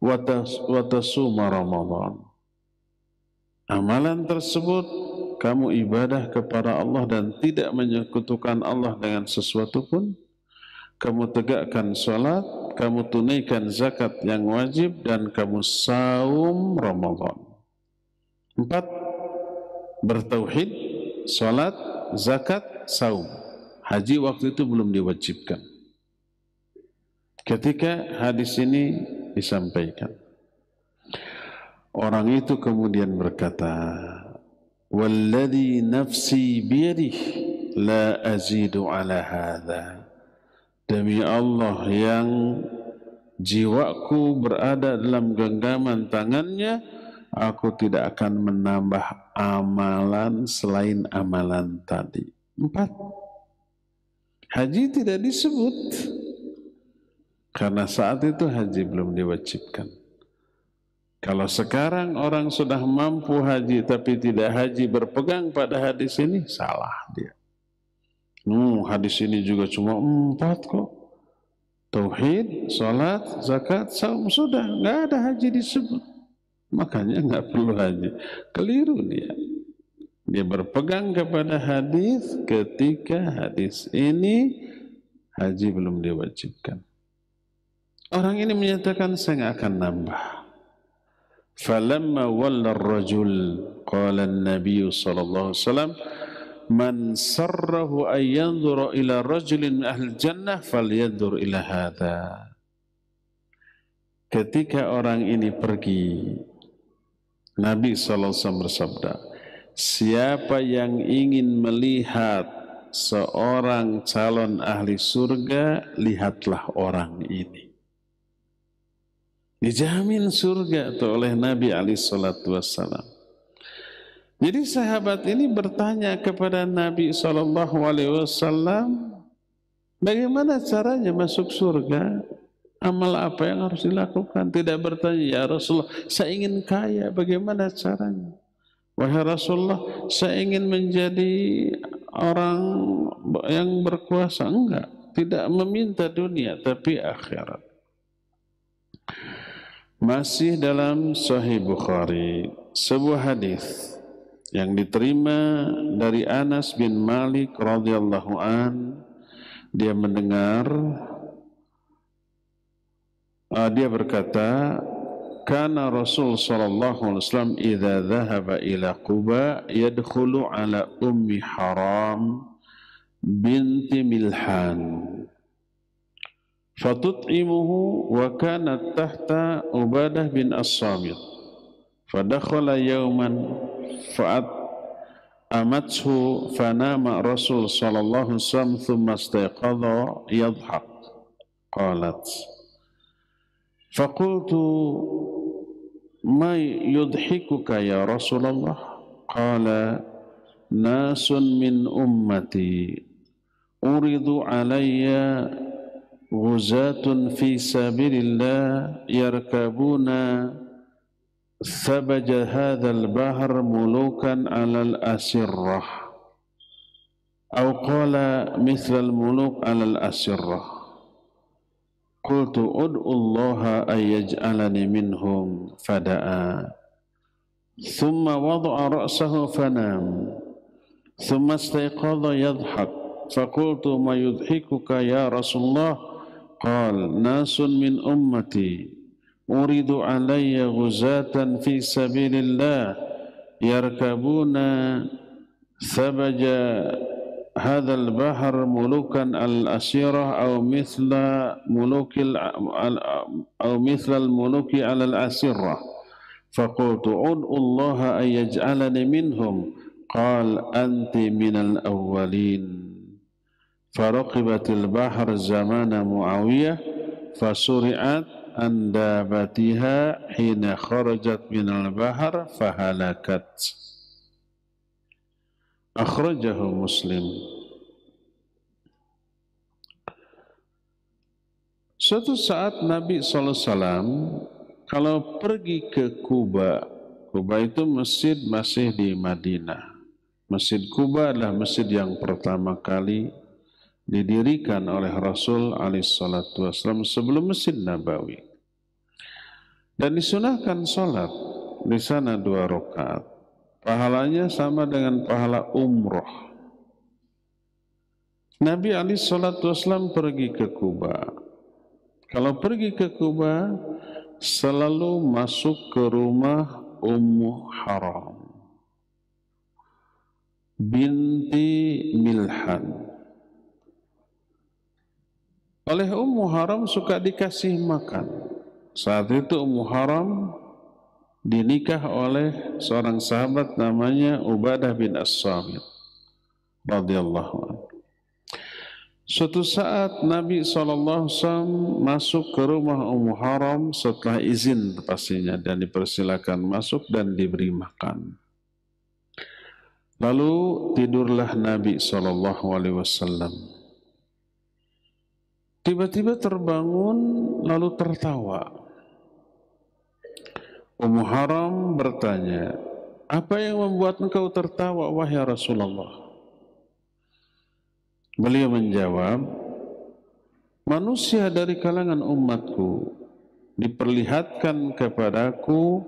wa tasuma Ramadan. Amalan tersebut kamu ibadah kepada Allah dan tidak menyekutukan Allah dengan sesuatu pun. Kamu tegakkan salat, kamu tunaikan zakat yang wajib, dan kamu saum Ramadan. 4. Bertauhid, salat, zakat, saum. Haji waktu itu belum diwajibkan. Ketika hadis ini disampaikan, orang itu kemudian berkata, "Walladhi nafsi biyadihi la azidu ala hadha." Demi Allah yang jiwaku berada dalam genggaman tangannya, aku tidak akan menambah amalan selain amalan tadi. 4. Haji tidak disebut karena saat itu haji belum diwajibkan. Kalau sekarang orang sudah mampu haji tapi tidak haji berpegang pada hadis ini, salah dia. Hadis ini juga cuma 4 kok. Tauhid, salat, zakat, saum, sudah, nggak ada haji disebut. Makanya nggak perlu haji. Keliru dia. Dia berpegang kepada hadis ketika hadis ini haji belum diwajibkan. Orang ini menyatakan saya nggak akan nambah. Falamma walla ar-rajul qala an-nabiy sallallahu alaihi wasallam man sarrahu ay yanzura ila rajulin min ahli jannah falyanzur ila hadha. Ketika orang ini pergi, Nabi SAW bersabda, siapa yang ingin melihat seorang calon ahli surga, lihatlah orang ini. Dijamin surga itu oleh Nabi SAW. Jadi sahabat ini bertanya kepada Nabi SAW, bagaimana caranya masuk surga? Amal apa yang harus dilakukan? Tidak bertanya, ya Rasulullah, saya ingin kaya, bagaimana caranya? Wahai Rasulullah, saya ingin menjadi orang yang berkuasa. Enggak, tidak meminta dunia, tapi akhirat. Masih dalam Sahih Bukhari, sebuah hadis yang diterima dari Anas bin Malik radhiyallahu an, dia mendengar, dia berkata, kana Rasul sallallahu alaihi wasallam idza dhahaba ila Quba yadkhulu ala ummi Haram binti Milhan fatut'imuhu wa kanat tahta Ubadah bin As-Samit fadakhala yawman فأمته فنام رسول صلى الله عليه وسلم ثم استيقظ يضحك قالت فقلت ما يضحكك يا رسول الله قال ناس من أمتي أُرِدُ علي غزاة في سبيل الله يركبون ثبج هذا البحر ملوكا على الأسرة أو قال مثل الملوك على الأسرة قلت أدعو الله أن يجعلني منهم فدعا ثم وضع رأسه فنام ثم استيقظ يضحك فقلت ما يضحكك يا رسول الله قال ناس من أمتي أريد علي غزاة في سبيل الله يركبون ثبج هذا البحر ملوكا الأسيرة أو مثل الملوك على الأسيرة فقلت ادعو الله أن يجعلني منهم قال أنت من الأولين faraqibatil bahr zamana Muawiyah fasuri'at an dabatiha hina kharajat minal bahr fahalakat. Akhrajahu Muslim. Suatu saat Nabi SAW kalau pergi ke Kuba, Kuba itu masjid masih di Madinah. Masjid Kuba adalah masjid yang pertama kali didirikan oleh Rasul SAW sebelum Masjid Nabawi. Dan disunahkan sholat di sana 2 rakaat. Pahalanya sama dengan pahala umroh. Nabi SAW pergi ke Kuba. Kalau pergi ke Kuba, selalu masuk ke rumah Ummu Haram binti Milhan. Oleh Ummu Haram suka dikasih makan. Saat itu Ummu Haram dinikah oleh seorang sahabat namanya Ubadah bin As-Samit radhiyallahu anhu. Suatu saat Nabi SAW masuk ke rumah Ummu Haram setelah izin pastinya dan dipersilakan masuk dan diberi makan. Lalu tidurlah Nabi SAW. Tiba-tiba terbangun lalu tertawa. Ummu Haram bertanya, "Apa yang membuat engkau tertawa wahai Rasulullah?" Beliau menjawab, "Manusia dari kalangan umatku diperlihatkan kepadaku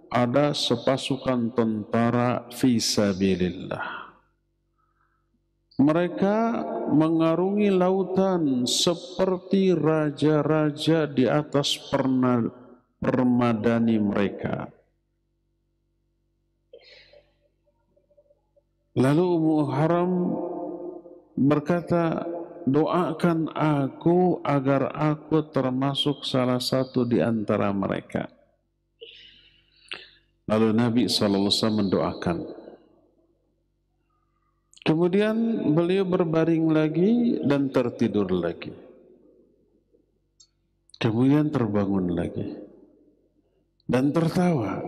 ada sepasukan tentara fi sabilillah. Mereka mengarungi lautan seperti raja-raja di atas permadani mereka." Lalu Ummu Haram berkata, "Doakan aku agar aku termasuk salah satu di antara mereka." Lalu Nabi SAW mendoakan. Kemudian beliau berbaring lagi dan tertidur lagi. Kemudian terbangun lagi dan tertawa.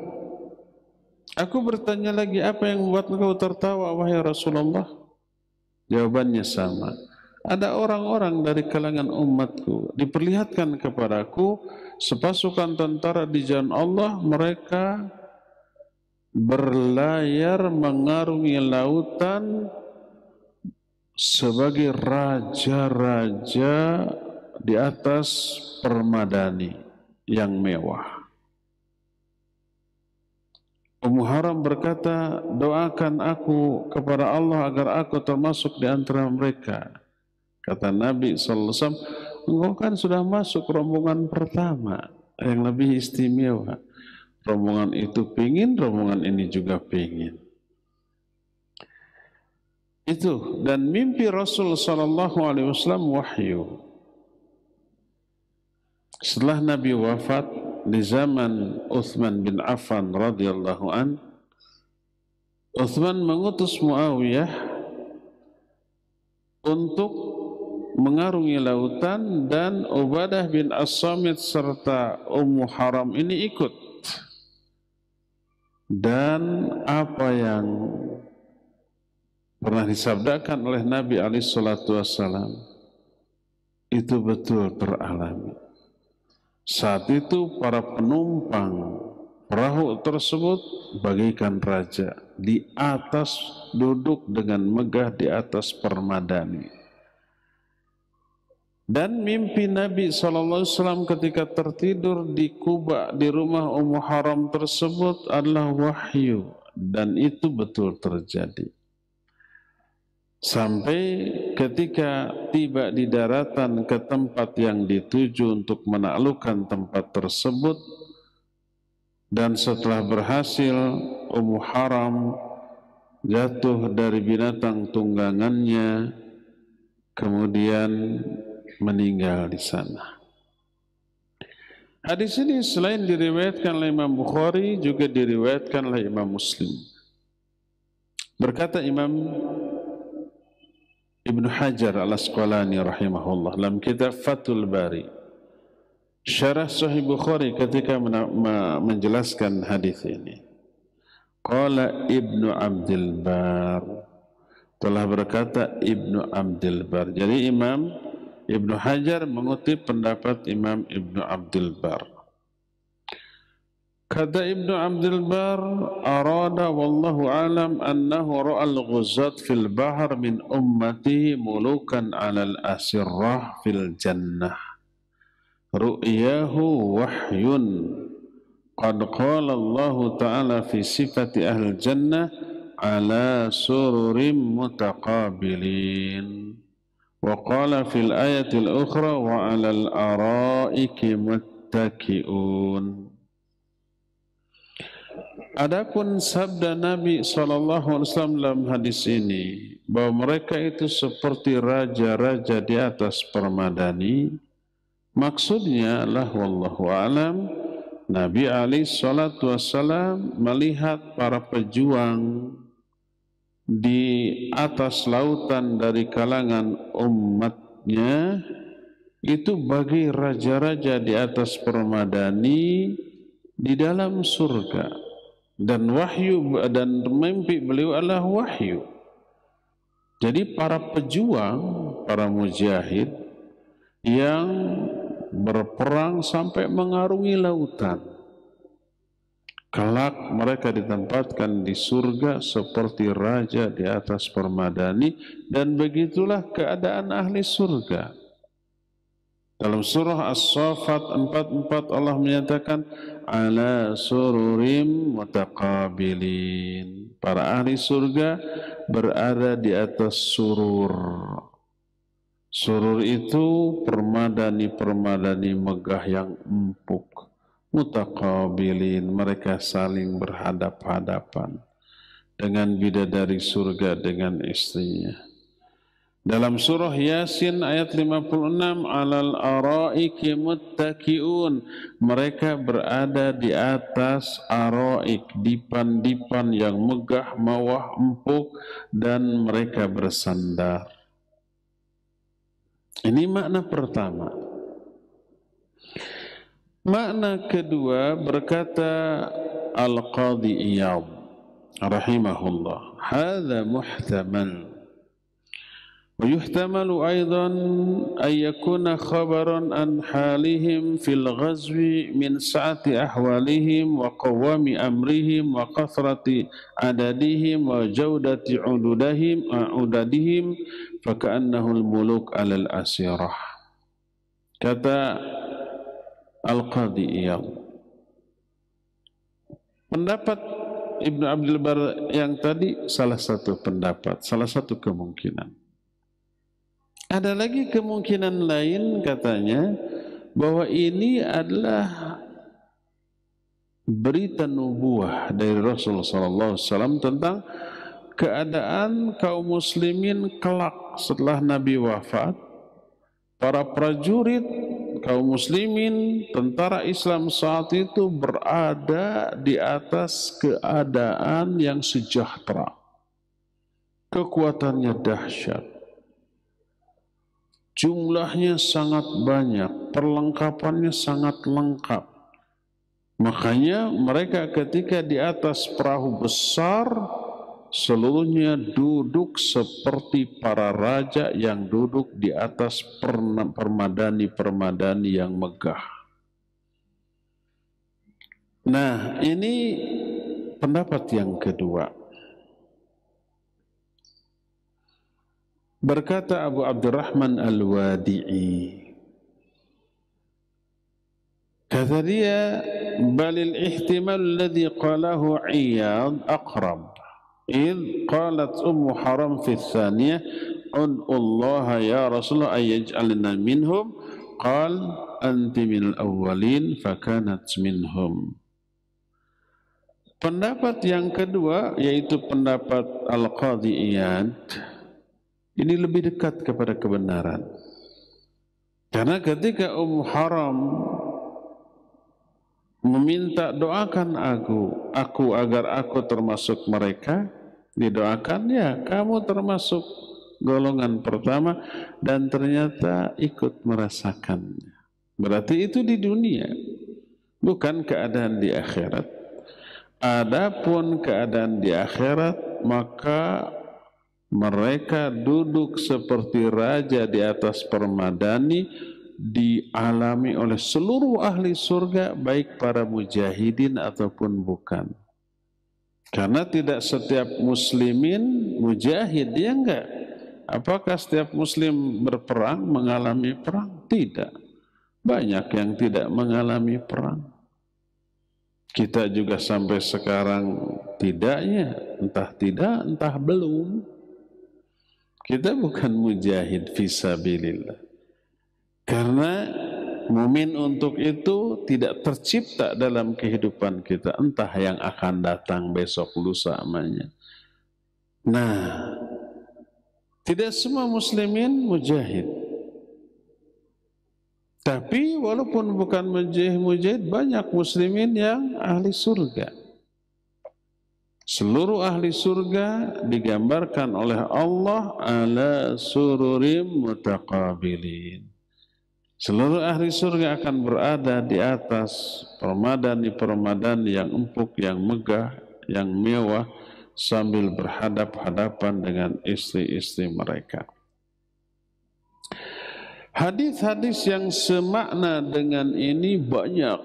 Aku bertanya lagi, "Apa yang membuat engkau tertawa wahai Rasulullah?" Jawabannya sama. Ada orang-orang dari kalangan umatku diperlihatkan kepadaku sepasukan tentara di jalan Allah, mereka berlayar mengarungi lautan sebagai raja-raja di atas permadani yang mewah. Ummu Haram berkata, "Doakan aku kepada Allah agar aku termasuk di antara mereka." Kata Nabi SAW, "Engkau kan sudah masuk rombongan pertama yang lebih istimewa. Rombongan itu pingin, rombongan ini juga pingin." Itu, dan mimpi Rasul SAW wahyu. Setelah Nabi wafat di zaman Uthman bin Affan radhiyallahu an, Uthman mengutus Muawiyah untuk mengarungi lautan dan Ubadah bin As-Samit serta Ummu Haram ini ikut. Dan apa yang pernah disabdakan oleh Nabi SAW itu betul teralami. Saat itu para penumpang perahu tersebut bagaikan raja di atas, duduk dengan megah di atas permadani. Dan mimpi Nabi SAW ketika tertidur di Kuba di rumah Ummu Haram tersebut adalah wahyu, dan itu betul terjadi. Sampai ketika tiba di daratan ke tempat yang dituju untuk menaklukkan tempat tersebut, dan setelah berhasil Ummu Haram jatuh dari binatang tunggangannya, kemudian meninggal di sana. Hadis ini selain diriwayatkan oleh Imam Bukhari, juga diriwayatkan oleh Imam Muslim. Berkata Imam Ibn Ibnu Hajar Al-Asqalani rahimahullah dalam kitab Fathul Bari Syarah Sahih Bukhari ketika menjelaskan hadis ini. Qala Ibnu Abdul Bar, telah berkata Ibnu Abdul Bar. Jadi Imam Ibnu Hajar mengutip pendapat Imam Ibnu Abdul Bar. Kata Ibnu Abdul Bar, arada wallahu alam annahu ra'al ghuzat fil bahr min ummatihi mulukan 'alal asirrah fil jannah. Ru'yahu wahyun. Qad qala Allah Ta'ala fi sifati ahli jannah ala sururim mutaqabilin. Wa qala fil ayatil ukhra wa alal araiki muttaki'un. Adapun sabda Nabi SAW dalam hadis ini bahwa mereka itu seperti raja-raja di atas permadani, maksudnya adalah wallahu alam, Nabi SAW melihat para pejuang di atas lautan dari kalangan umatnya itu bagi raja-raja di atas permadani di dalam surga, dan wahyu dan mimpi beliau adalah wahyu. Jadi para pejuang, para mujahid yang berperang sampai mengarungi lautan, kelak mereka ditempatkan di surga seperti raja di atas permadani, dan begitulah keadaan ahli surga. Dalam surah As-Saffat 44 Allah menyatakan ala sururim mutaqabilin. Para ahli surga berada di atas surur. Surur itu permadani-permadani megah yang empuk. Mutaqabilin, mereka saling berhadap-hadapan dengan bidadari surga dengan istrinya. Dalam surah Yasin ayat 56, alal araiki muttaki'un, mereka berada di atas araik, dipan-dipan yang megah, mewah, empuk, dan mereka bersandar. Ini makna pertama. Makna kedua, berkata Al-Qadhi Iyad rahimahullah, hadza muhtamal. ويحتمل أيضا أن يكون خبرا عن حالهم في الغزو من سعة أحوالهم وقوام أمرهم وكثرة عددهم وجودة عددهم فكأنه الملوك على الأسيرة. Kata Al-Qadhi Iyad, pendapat Ibnu Abdul Bar yang tadi salah satu pendapat, salah satu kemungkinan. Ada lagi kemungkinan lain, katanya, bahwa ini adalah berita nubuah dari Rasulullah SAW tentang keadaan kaum muslimin kelak setelah Nabi wafat. Para prajurit kaum muslimin, tentara Islam saat itu berada di atas keadaan yang sejahtera. Kekuatannya dahsyat. Jumlahnya sangat banyak, perlengkapannya sangat lengkap. Makanya mereka ketika di atas perahu besar, seluruhnya duduk seperti para raja yang duduk di atas permadani-permadani yang megah. Nah, ini pendapat yang kedua. Berkata Abu Abdurrahman Al-Wadi'i, kata dia, balil ihtimal alladhi qalahu Iyad aqrab. إذ قالت حرام في الثانية ادعوا الله يا رسول الله أن يجعلنا منهم قال أنت من الأولين فكانت منهم. Pendapat yang kedua, yaitu pendapat Al-Qadhi Iyad, ini lebih dekat kepada kebenaran. Karena ketika Haram meminta doakan aku agar aku termasuk mereka, didoakan, ya kamu termasuk golongan pertama dan ternyata ikut merasakannya. Berarti itu di dunia, bukan keadaan di akhirat. Adapun keadaan di akhirat, maka mereka duduk seperti raja di atas permadani, dialami oleh seluruh ahli surga, baik para mujahidin ataupun bukan. Karena tidak setiap muslimin mujahid, ya enggak. Apakah setiap muslim berperang mengalami perang? Tidak. Banyak yang tidak mengalami perang. Kita juga sampai sekarang tidaknya, entah tidak, entah belum. Kita bukan mujahid fisabilillah. Karena mumin untuk itu tidak tercipta dalam kehidupan kita, entah yang akan datang besok lusa amanya. Nah, tidak semua muslimin mujahid. Tapi walaupun bukan mujahid, banyak muslimin yang ahli surga. Seluruh ahli surga digambarkan oleh Allah ala sururim mutaqabilin. Seluruh ahli surga akan berada di atas permadani-permadani yang empuk, yang megah, yang mewah, sambil berhadap-hadapan dengan istri-istri mereka. Hadis-hadis yang semakna dengan ini banyak,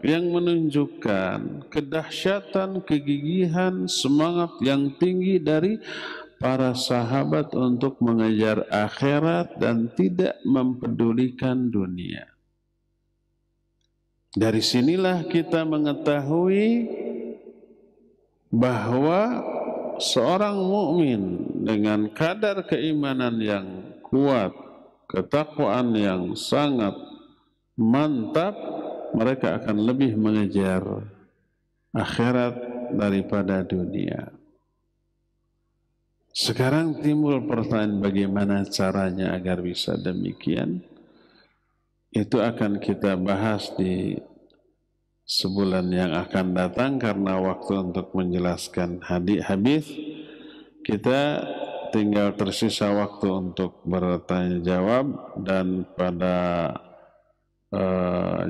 yang menunjukkan kedahsyatan, kegigihan, semangat yang tinggi dari para sahabat untuk mengejar akhirat dan tidak mempedulikan dunia. Dari sinilah kita mengetahui bahwa seorang mukmin dengan kadar keimanan yang kuat, ketakwaan yang sangat mantap, mereka akan lebih mengejar akhirat daripada dunia. Sekarang timbul pertanyaan, bagaimana caranya agar bisa demikian? Itu akan kita bahas di sebulan yang akan datang, karena waktu untuk menjelaskan hadis kita tinggal tersisa waktu untuk bertanya jawab, dan pada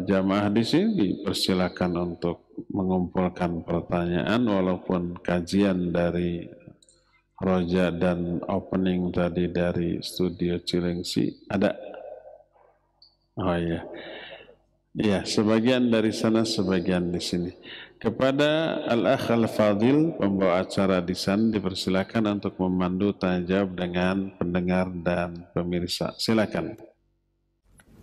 jamaah di sini dipersilakan untuk mengumpulkan pertanyaan, walaupun kajian dari Roja dan opening tadi dari studio Cilengsi ada. Oh iya. Ya, sebagian dari sana, sebagian di sini. Kepada Al-Akh Al-Fadil, pembawa acara di sana, dipersilakan untuk memandu tanya jawab dengan pendengar dan pemirsa. Silakan.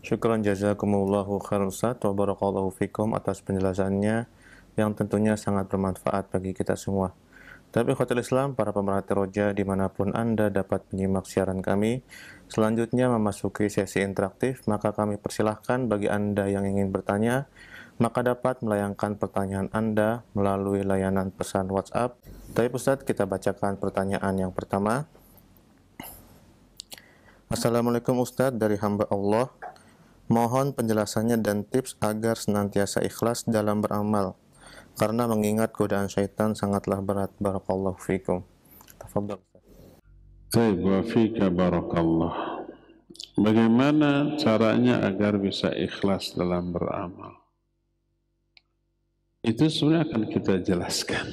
Syukran jazakumullahu khairan Ustaz wa barakallahu fikum atas penjelasannya yang tentunya sangat bermanfaat bagi kita semua. Tapi khotul Islam, para pemerhati Roja dimanapun Anda dapat menyimak siaran kami, selanjutnya memasuki sesi interaktif, maka kami persilahkan bagi Anda yang ingin bertanya, maka dapat melayangkan pertanyaan Anda melalui layanan pesan WhatsApp. Tapi Ustaz, kita bacakan pertanyaan yang pertama. Assalamualaikum Ustaz, dari hamba Allah. Mohon penjelasannya dan tips agar senantiasa ikhlas dalam beramal, karena mengingat godaan syaitan sangatlah berat. Barakallahu fikum. Tafadhal. Baik, wa fika barakallah. Bagaimana caranya agar bisa ikhlas dalam beramal? Itu sebenarnya akan kita jelaskan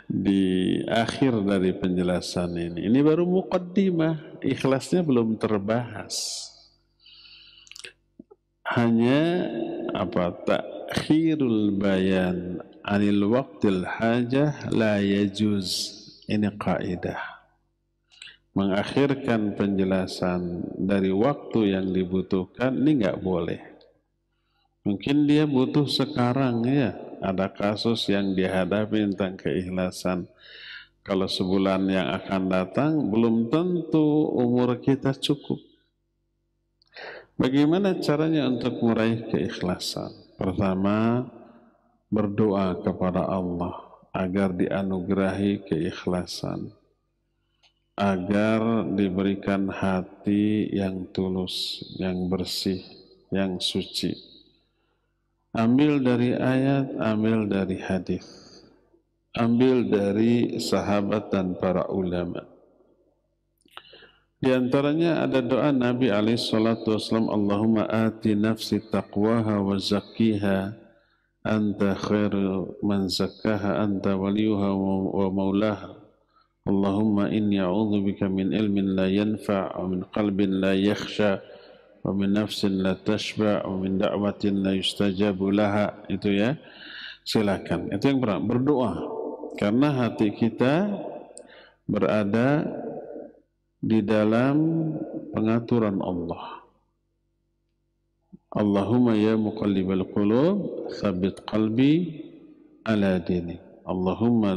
di akhir dari penjelasan ini. Ini baru muqaddimah, ikhlasnya belum terbahas. Hanya takhirul bayan anil waqtil hajah la yajuz. Ini kaidah. Mengakhirkan penjelasan dari waktu yang dibutuhkan ini nggak boleh. Mungkin dia butuh sekarang, ya, ada kasus yang dihadapi tentang keikhlasan. Kalau sebulan yang akan datang belum tentu umur kita cukup. Bagaimana caranya untuk meraih keikhlasan? Pertama, berdoa kepada Allah agar dianugerahi keikhlasan, agar diberikan hati yang tulus, yang bersih, yang suci. Ambil dari ayat, ambil dari hadis, ambil dari sahabat dan para ulama. Di antaranya ada doa Nabi alaihi salatu wasallam, Allahumma ati nafsi taqwaha wa zakkiha anta khairu man zakkaha anta waliyuha wa maulaha. Allahumma inni a'udzubika min ilmin la yanfa' wa min qalbin la yakhsha wa min nafsin la tashba' wa min da'watin la yustajabu laha. Itu ya. Silakan. Itu yang pertama, berdoa. Karena hati kita berada di dalam pengaturan Allah. Allahumma ya muqallibal qulub tsabbit qalbi ala dini. Allahumma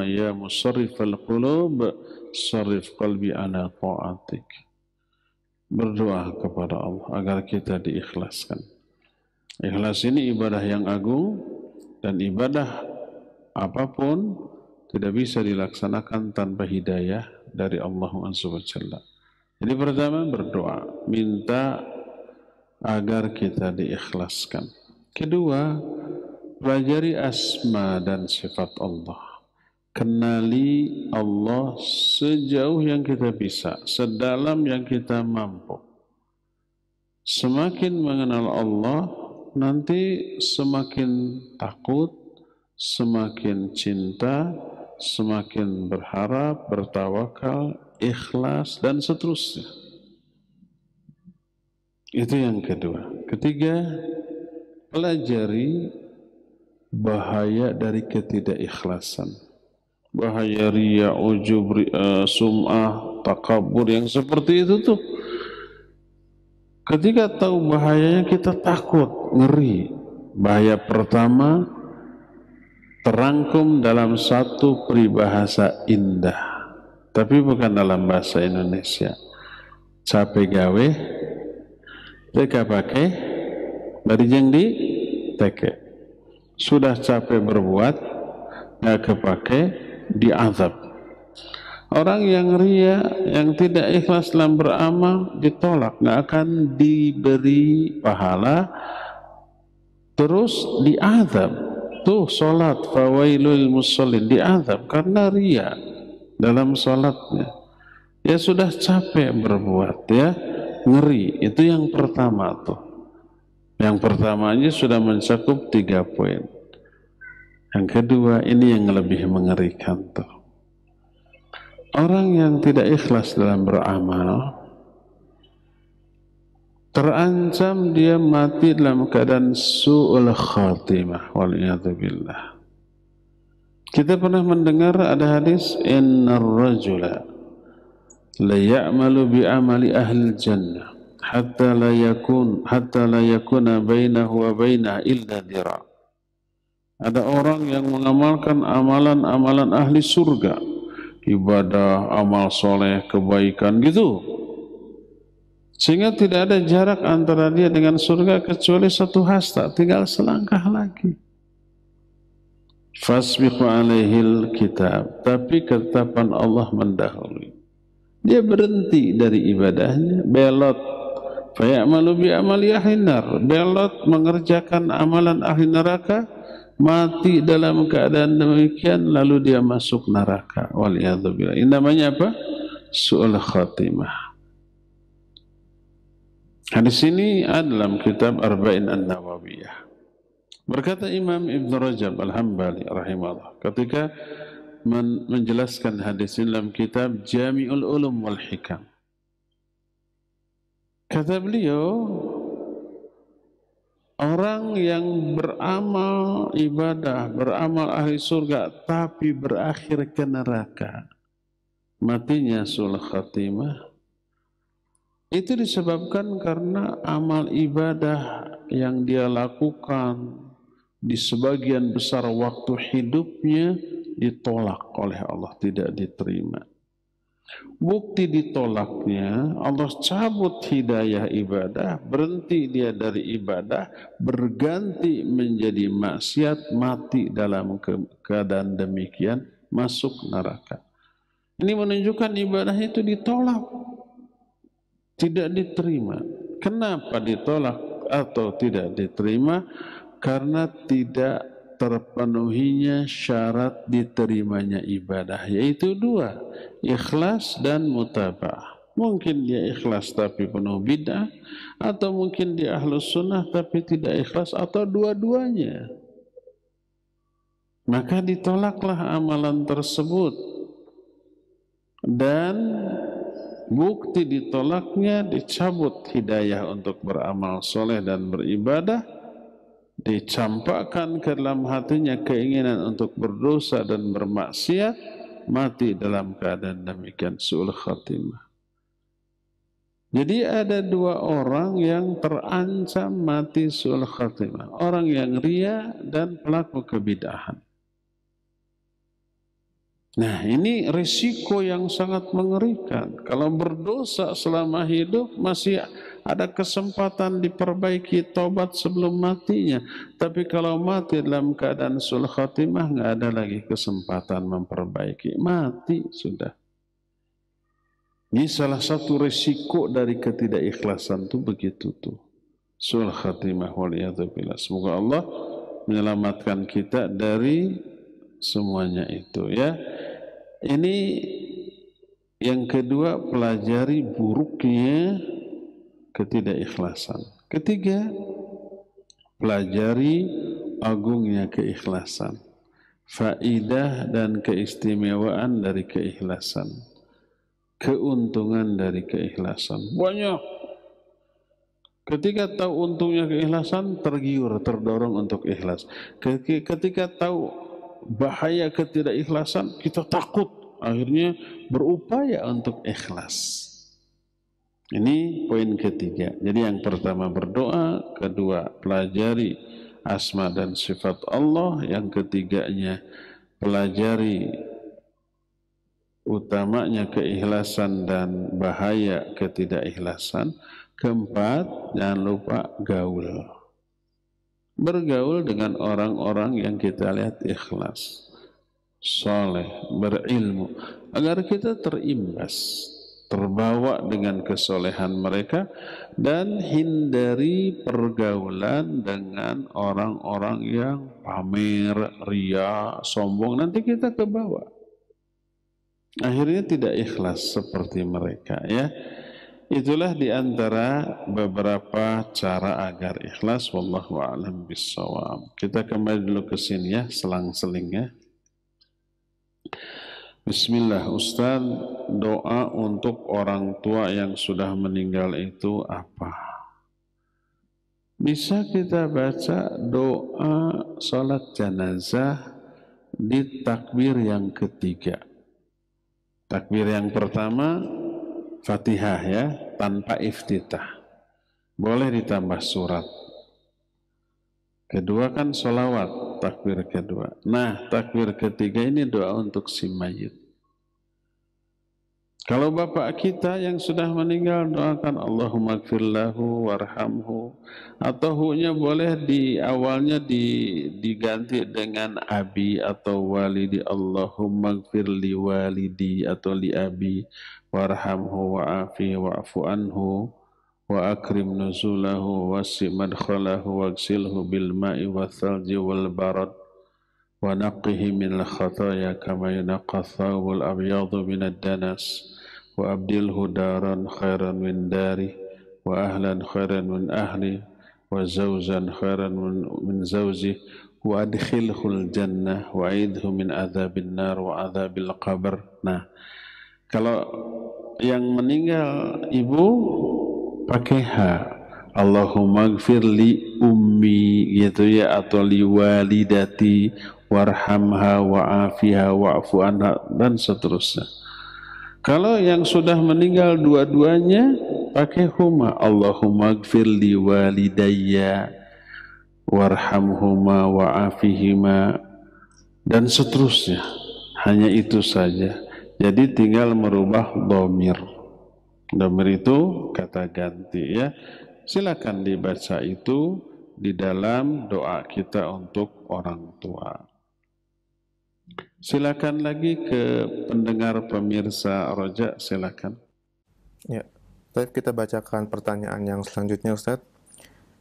ya musarrifal qulub sarrif qalbi ala ta'atik. Berdoa kepada Allah agar kita diikhlaskan. Ikhlas ini ibadah yang agung, dan ibadah apapun tidak bisa dilaksanakan tanpa hidayah dari Allah Subhanahu wa Ta'ala. Jadi pertama berdoa, minta agar kita diikhlaskan. Kedua, pelajari asma dan sifat Allah. Kenali Allah sejauh yang kita bisa, sedalam yang kita mampu. Semakin mengenal Allah, nanti semakin takut, semakin cinta, semakin berharap, bertawakal, ikhlas, dan seterusnya. Itu yang kedua. Ketiga, pelajari bahaya dari ketidakikhlasan. Bahaya riya, ujub, sum'ah, takabur yang seperti itu tuh. Ketika tahu bahayanya kita takut, ngeri. Bahaya pertama terangkum dalam satu peribahasa indah, tapi bukan dalam bahasa Indonesia. Capek gawe, teka pakai, dari jeng di teke. Sudah capek berbuat, nggak kepake, diazab. Orang yang ria, yang tidak ikhlas dalam beramal, ditolak, nggak akan diberi pahala, terus diazab. Tuh solat fawailul musallin, diazab karena ria dalam solatnya. Ya sudah capek berbuat, ya ngeri. Itu yang pertama tuh. Yang pertamanya sudah mencakup 3 poin. Yang kedua, ini yang lebih mengerikan tuh. Orang yang tidak ikhlas dalam beramal, terancam dia mati dalam keadaan su'ul khatimah, wal'iyadzubillah. Kita pernah mendengar ada hadis, innar rajula la ya'malu bi amali ahli jannah hatta la yakuna bainahu wa bainaha illa dira'. Ada orang yang mengamalkan amalan-amalan ahli surga, ibadah, amal soleh, kebaikan gitu, sehingga tidak ada jarak antara dia dengan surga kecuali 1 hasta, tinggal selangkah lagi. Fasbiqu alaihil kitab, tapi ketetapan Allah mendahului. Dia berhenti dari ibadahnya, belot. Fayamalu bi amali ahli nar, belot mengerjakan amalan ahli neraka, mati dalam keadaan demikian, lalu dia masuk neraka. Waliyadzubillah. Ini namanya apa? Su'ul khatimah. Hadis ini ada dalam kitab Arba'in An-Nawawiyah. Berkata Imam Ibn Rajab Al-Hambali rahimahullah ketika menjelaskan hadis ini dalam kitab Jami'ul Ulum wal Hikam. Kata beliau, orang yang beramal ibadah, beramal ahli surga, tapi berakhir ke neraka, matinya su'ul khatimah, itu disebabkan karena amal ibadah yang dia lakukan di sebagian besar waktu hidupnya ditolak oleh Allah, tidak diterima. Bukti ditolaknya, Allah cabut hidayah ibadah, berhenti dia dari ibadah, berganti menjadi maksiat, mati dalam keadaan demikian, masuk neraka. Ini menunjukkan ibadah itu ditolak, tidak diterima. Kenapa ditolak atau tidak diterima? Karena tidak terpenuhinya syarat diterimanya ibadah, yaitu dua, ikhlas dan mutaba'ah. Mungkin dia ikhlas tapi penuh bid'ah, atau mungkin dia ahlus sunnah tapi tidak ikhlas, atau dua-duanya. Maka ditolaklah amalan tersebut. Dan bukti ditolaknya, dicabut hidayah untuk beramal soleh dan beribadah, dicampakkan ke dalam hatinya keinginan untuk berdosa dan bermaksiat, mati dalam keadaan demikian, su'ul khatimah. Jadi ada dua orang yang terancam mati su'ul khatimah, orang yang ria dan pelaku kebid'ahan. Nah, ini risiko yang sangat mengerikan. Kalau berdosa selama hidup masih ada kesempatan diperbaiki tobat sebelum matinya. Tapi kalau mati dalam keadaan su'ul khatimah, nggak ada lagi kesempatan memperbaiki. Mati sudah. Ini salah satu risiko dari ketidakikhlasan itu begitu tuh. Su'ul khatimah waliyadzubillah. Semoga Allah menyelamatkan kita dari semuanya itu ya. Ini yang kedua, pelajari buruknya ketidakikhlasan. Ketiga, pelajari agungnya keikhlasan, faidah dan keistimewaan dari keikhlasan, keuntungan dari keikhlasan. Banyak. Ketika tahu untungnya keikhlasan, tergiur, terdorong untuk ikhlas. Ketika tahu bahaya ketidakikhlasan, kita takut, akhirnya berupaya untuk ikhlas. Ini poin ketiga. Jadi yang pertama berdoa, kedua pelajari asma dan sifat Allah, yang ketiganya pelajari utamanya keikhlasan dan bahaya ketidakikhlasan. Keempat, jangan lupa gaul. Bergaul dengan orang-orang yang kita lihat ikhlas, soleh, berilmu, agar kita terimbas, terbawa dengan kesolehan mereka, dan hindari pergaulan dengan orang-orang yang pamer, ria, sombong. Nanti kita kebawa, akhirnya tidak ikhlas seperti mereka ya. Itulah diantara beberapa cara agar ikhlas. Wallahu a'lam bissawab. Kita kembali dulu ke sini ya, selang-seling ya. Bismillah. Ustaz, doa untuk orang tua yang sudah meninggal itu apa? Bisa kita baca doa salat jenazah di takbir yang ketiga. Takbir yang pertama Fatihah ya, tanpa iftitah. Boleh ditambah surat. Kedua kan sholawat, takbir kedua. Nah, takbir ketiga ini doa untuk si mayit. Kalau bapak kita yang sudah meninggal, doakan Allahumma gfirlahu warhamhu. Atau hu-nya boleh di awalnya diganti dengan abi atau walidi. Allahumma gfirli walidi atau li abi. Warhamhu wa'afi wa'fu anhu wa akrim nuzulahu wasi' madkhalahu wagsilhu bil ma'i wa thalji wal barad wa naqqihi minal khataya kama yunaqqa thawbul abyadu minad danas wa abdilhu daran khairan min dari wa ahlan khairan min ahli wa zawzan khairan min zawzi wa adkhilhul jannah wa aidhu min adhabin nar wa adhabil qabr. Nah, kalau yang meninggal ibu pakai H, Allahumma gfir li ummi gitu ya, atau li walidati warhamha wa'afiha wa'fu anha dan seterusnya. Kalau yang sudah meninggal dua-duanya pakai huma, Allahumma gfir li walidayya warhamhuma wa'afihima dan seterusnya. Hanya itu saja. Jadi tinggal merubah dhamir. Dhamir itu kata ganti ya. Silakan dibaca itu di dalam doa kita untuk orang tua. Silakan lagi ke pendengar pemirsa Roja, silakan. Ya, baik, kita bacakan pertanyaan yang selanjutnya Ustadz.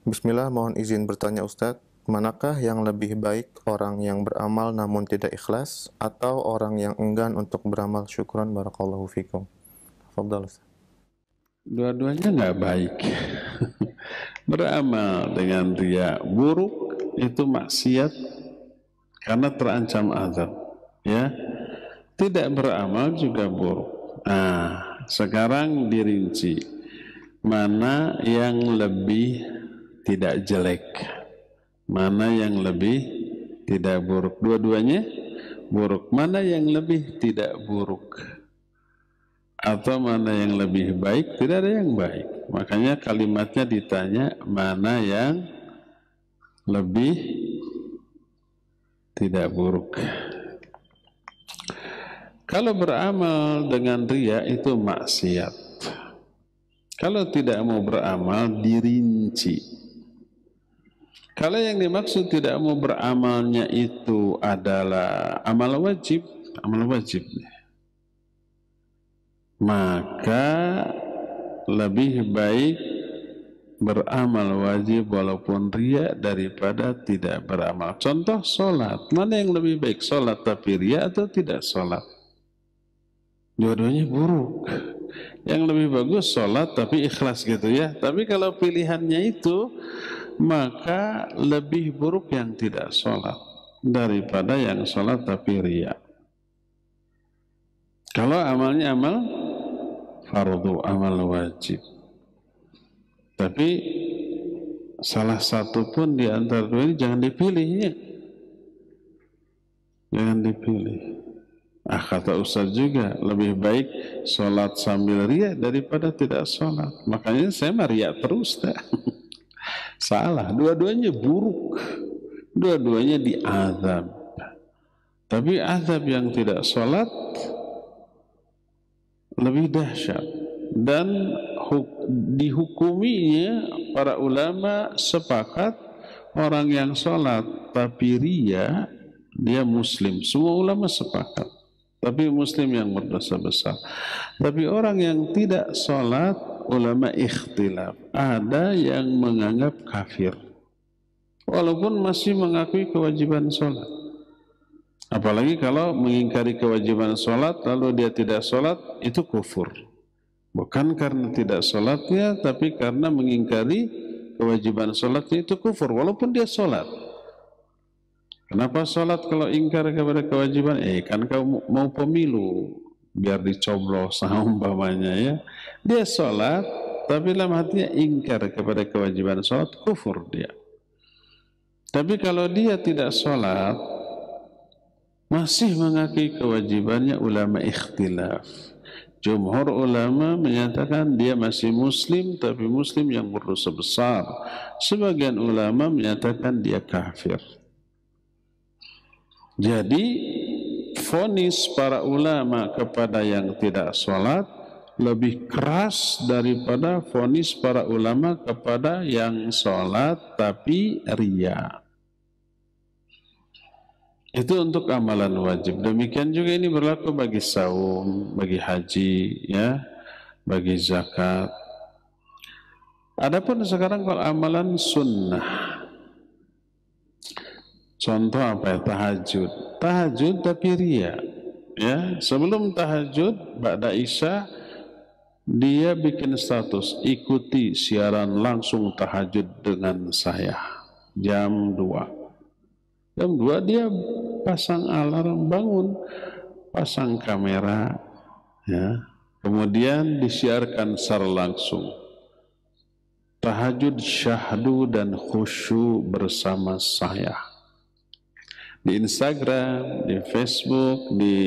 Bismillah, mohon izin bertanya Ustadz. manakah yang lebih baik, orang yang beramal namun tidak ikhlas atau orang yang enggan untuk beramal? Syukran barakallahu fikum. Tafadhal Ustaz. Dua-duanya nggak baik. Beramal dengan ria buruk itu maksiat karena terancam azab. Ya, tidak beramal juga buruk. Nah, sekarang dirinci mana yang lebih tidak jelek, mana yang lebih tidak buruk. Dua-duanya buruk. Mana yang lebih tidak buruk atau mana yang lebih baik? Tidak ada yang baik. Makanya kalimatnya ditanya mana yang lebih tidak buruk. Kalau beramal dengan ria itu maksiat. Kalau tidak mau beramal dirinci. Kalau yang dimaksud tidak mau beramalnya itu adalah amal wajib, maka lebih baik beramal wajib walaupun ria daripada tidak beramal. Contoh sholat, mana yang lebih baik, sholat tapi ria atau tidak sholat? Dua-duanya buruk. Yang lebih bagus sholat tapi ikhlas gitu ya. Tapi kalau pilihannya itu, maka lebih buruk yang tidak sholat daripada yang sholat tapi ria. Kalau amalnya amal fardu, amal wajib, tapi salah satu pun di antara dua ini jangan dipilih ya. Jangan dipilih. Kata Ustaz juga lebih baik sholat sambil ria daripada tidak sholat. Makanya saya mah ria terus dah. Salah, dua-duanya buruk, dua-duanya diazab. Tapi azab yang tidak sholat lebih dahsyat, dan dihukuminya para ulama sepakat orang yang sholat tapi ria dia muslim. Semua ulama sepakat, tapi muslim yang berdosa besar. Tapi orang yang tidak sholat, ulama ikhtilaf. Ada yang menganggap kafir walaupun masih mengakui kewajiban sholat. Apalagi kalau mengingkari kewajiban sholat lalu dia tidak sholat, itu kufur. Bukan karena tidak sholatnya, tapi karena mengingkari kewajiban sholatnya, itu kufur walaupun dia sholat. Kenapa sholat kalau ingkar kepada kewajiban? Kan kau mau pemilu biar dicoblos umpamanya ya. Dia sholat tapi dalam hatinya ingkar kepada kewajiban sholat, kufur dia. Tapi kalau dia tidak sholat masih mengakui kewajibannya, ulama ikhtilaf. Jumhur ulama menyatakan dia masih muslim, tapi muslim yang berdosa besar. Sebagian ulama menyatakan dia kafir. Jadi vonis para ulama kepada yang tidak sholat lebih keras daripada vonis para ulama kepada yang sholat tapi ria. Itu untuk amalan wajib. Demikian juga ini berlaku bagi saum, bagi haji, ya, bagi zakat. Adapun sekarang kalau amalan sunnah, contoh apa ya? Tahajud. Tahajud tapi ria. Ya, sebelum tahajud, ba'da isya, dia bikin status, ikuti siaran langsung tahajud dengan saya. Jam 2. Jam 2 dia pasang alarm, bangun, pasang kamera, ya, kemudian disiarkan secara langsung. Tahajud syahdu dan khusyuk bersama saya. Di Instagram, di Facebook, di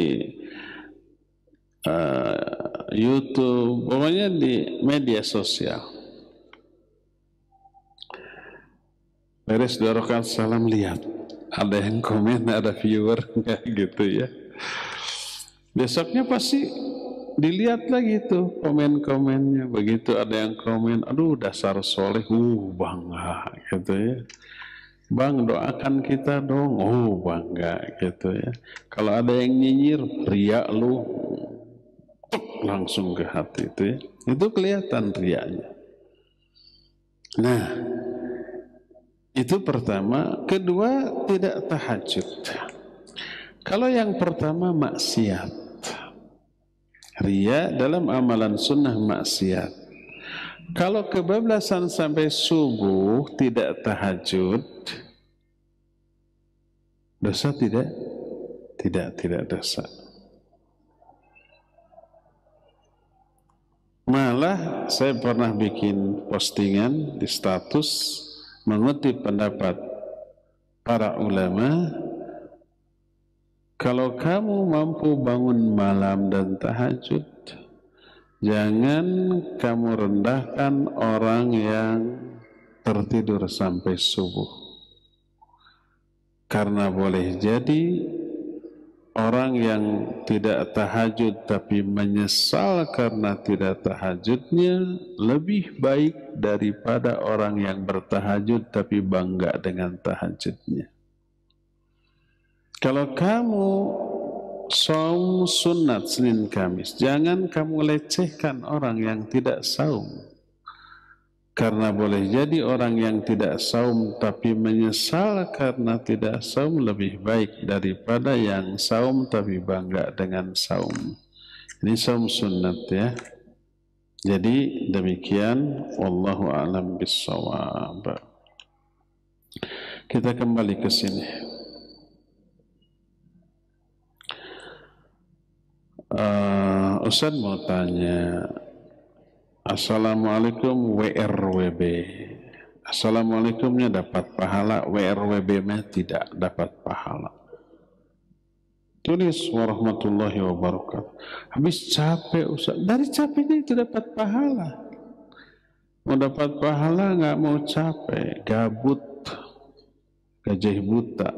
YouTube, pokoknya di media sosial. Beres 2 rakaat salam, lihat. Ada yang komen, ada viewer, enggak gitu ya. Besoknya pasti dilihat lagi tuh komen-komennya. Begitu ada yang komen, aduh dasar soleh, bangga gitu ya. Bang, doakan kita dong, bangga gitu ya. Kalau ada yang nyinyir, riak lu, langsung ke hati itu ya. Itu kelihatan riaknya. Nah, Itu pertama. Kedua, tidak tahajud. Kalau yang pertama maksiat, riya dalam amalan sunnah maksiat. Kalau kebablasan sampai subuh tidak tahajud, dosa tidak? Tidak dosa. Malah saya pernah bikin postingan di status mengutip pendapat para ulama, kalau kamu mampu bangun malam dan tahajud, jangan kamu rendahkan orang yang tertidur sampai subuh. Karena boleh jadi orang yang tidak tahajud tapi menyesal karena tidak tahajudnya lebih baik daripada orang yang bertahajud tapi bangga dengan tahajudnya. Kalau kamu saum sunat Senin Kamis, jangan kamu lecehkan orang yang tidak saum. Karena boleh jadi orang yang tidak saum tapi menyesal karena tidak saum lebih baik daripada yang saum tapi bangga dengan saum. Ini saum sunnat ya. Jadi demikian, wallahu a'lam bissawab. Kita kembali ke sini. Ustaz mau tanya, Assalamualaikum WRWB. Assalamualaikumnya dapat pahala, WRWB-nya tidak dapat pahala. Tulis warahmatullahi wabarakatuh. Habis capek Ustaz, dari capeknya itu dapat pahala. Mau dapat pahala nggak mau capek, gabut, gajah buta.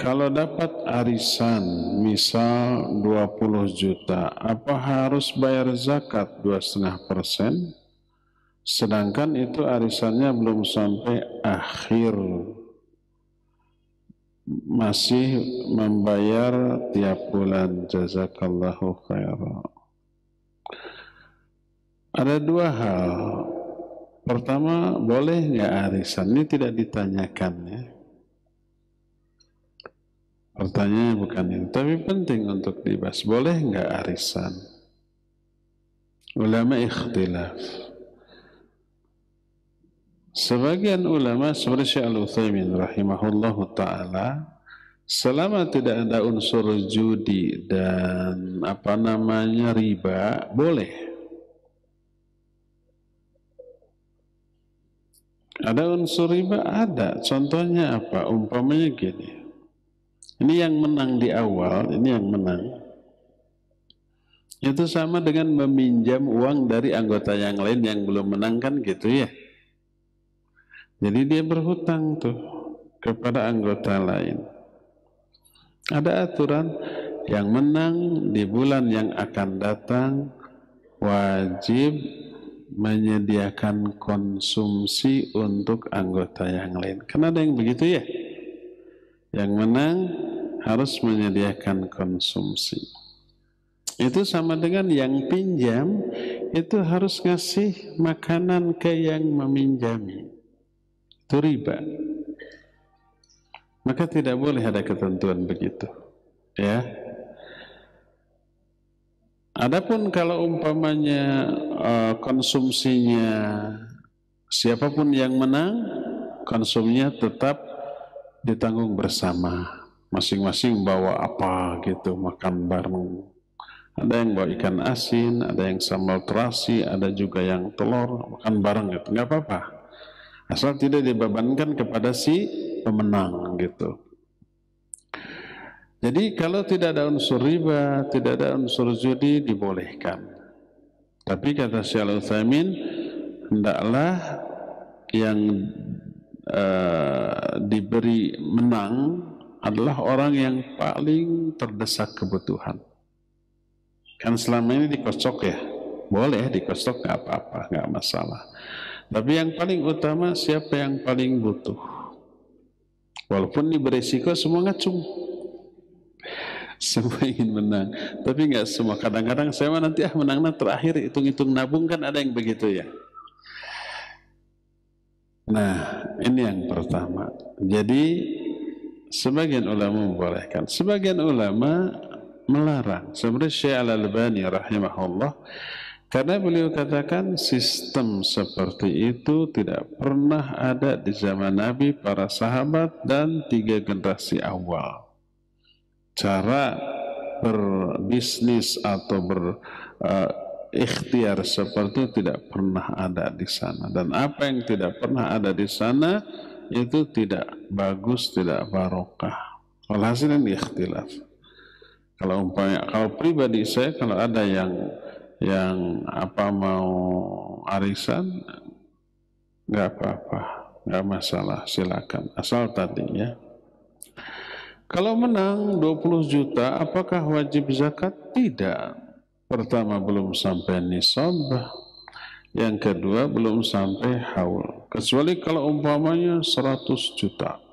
Kalau dapat arisan, misal 20 juta, apa harus bayar zakat 2,5%? Sedangkan itu arisannya belum sampai akhir, masih membayar tiap bulan. Jazakallahu khairan. Ada dua hal. Pertama, boleh nggak arisan? Ini tidak ditanyakan ya. Pertanyaannya bukan ini, tapi penting untuk dibahas. Boleh nggak arisan? Ulama ikhtilaf. Sebagian ulama seperti Syekh Al-Utsaimin rahimahullahu ta'ala, selama tidak ada unsur judi dan riba, boleh. Ada unsur riba? Ada. Contohnya apa? Umpamanya gini. Ini yang menang di awal, ini yang menang. Itu sama dengan meminjam uang dari anggota yang lain yang belum menang kan gitu ya. Jadi dia berhutang tuh kepada anggota lain. Ada aturan yang menang di bulan yang akan datang wajib menyediakan konsumsi untuk anggota yang lain. Kan ada yang begitu ya? Yang menang harus menyediakan konsumsi. Itu sama dengan yang pinjam, itu harus ngasih makanan ke yang meminjami. Itu riba. Maka tidak boleh ada ketentuan begitu. Ya. Adapun kalau umpamanya konsumsinya siapapun yang menang, konsumsinya tetap ditanggung bersama. Masing-masing bawa apa gitu, makan bareng. Ada yang bawa ikan asin, ada yang sambal terasi, ada juga yang telur, makan bareng gitu. Nggak apa-apa. Asal tidak dibebankan kepada si pemenang gitu. Jadi kalau tidak ada unsur riba, tidak ada unsur judi, dibolehkan. Tapi kata Syekh Al-Utsaimin, hendaklah yang diberi menang adalah orang yang paling terdesak kebutuhan. Kan selama ini dikocok ya, boleh dikocok nggak apa-apa, nggak masalah. Tapi yang paling utama siapa yang paling butuh. Walaupun ini beresiko semua ngacung, semua ingin menang, tapi nggak semua. Kadang-kadang saya nanti menang terakhir hitung-hitung nabung, kan ada yang begitu ya. Nah, ini yang pertama. Jadi sebagian ulama membolehkan, sebagian ulama melarang. Seperti Syekh Al-Albani rahimahullah, karena beliau katakan sistem seperti itu tidak pernah ada di zaman Nabi, para sahabat, dan 3 generasi awal. Cara berbisnis atau berikhtiar seperti itu tidak pernah ada di sana. Dan apa yang tidak pernah ada di sana itu tidak bagus, tidak barokah. Walhasil ini ikhtilaf. Kalau umpamanya, kalau pribadi saya, kalau ada yang apa mau arisan, nggak apa-apa, nggak masalah, silakan. Asal tadi ya. Kalau menang 20 juta, apakah wajib zakat? Tidak. Pertama, belum sampai nisab. Yang kedua, belum sampai haul. Kecuali kalau umpamanya 100 juta.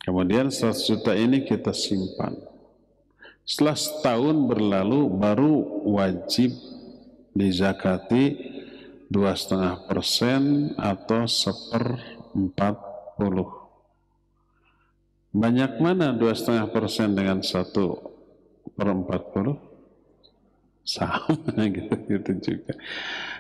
Kemudian 100 juta ini kita simpan. Setelah setahun berlalu, baru wajib dizakati 2,5% atau 1/40. Banyak mana 2,5% dengan 1/40? Sama gitu juga.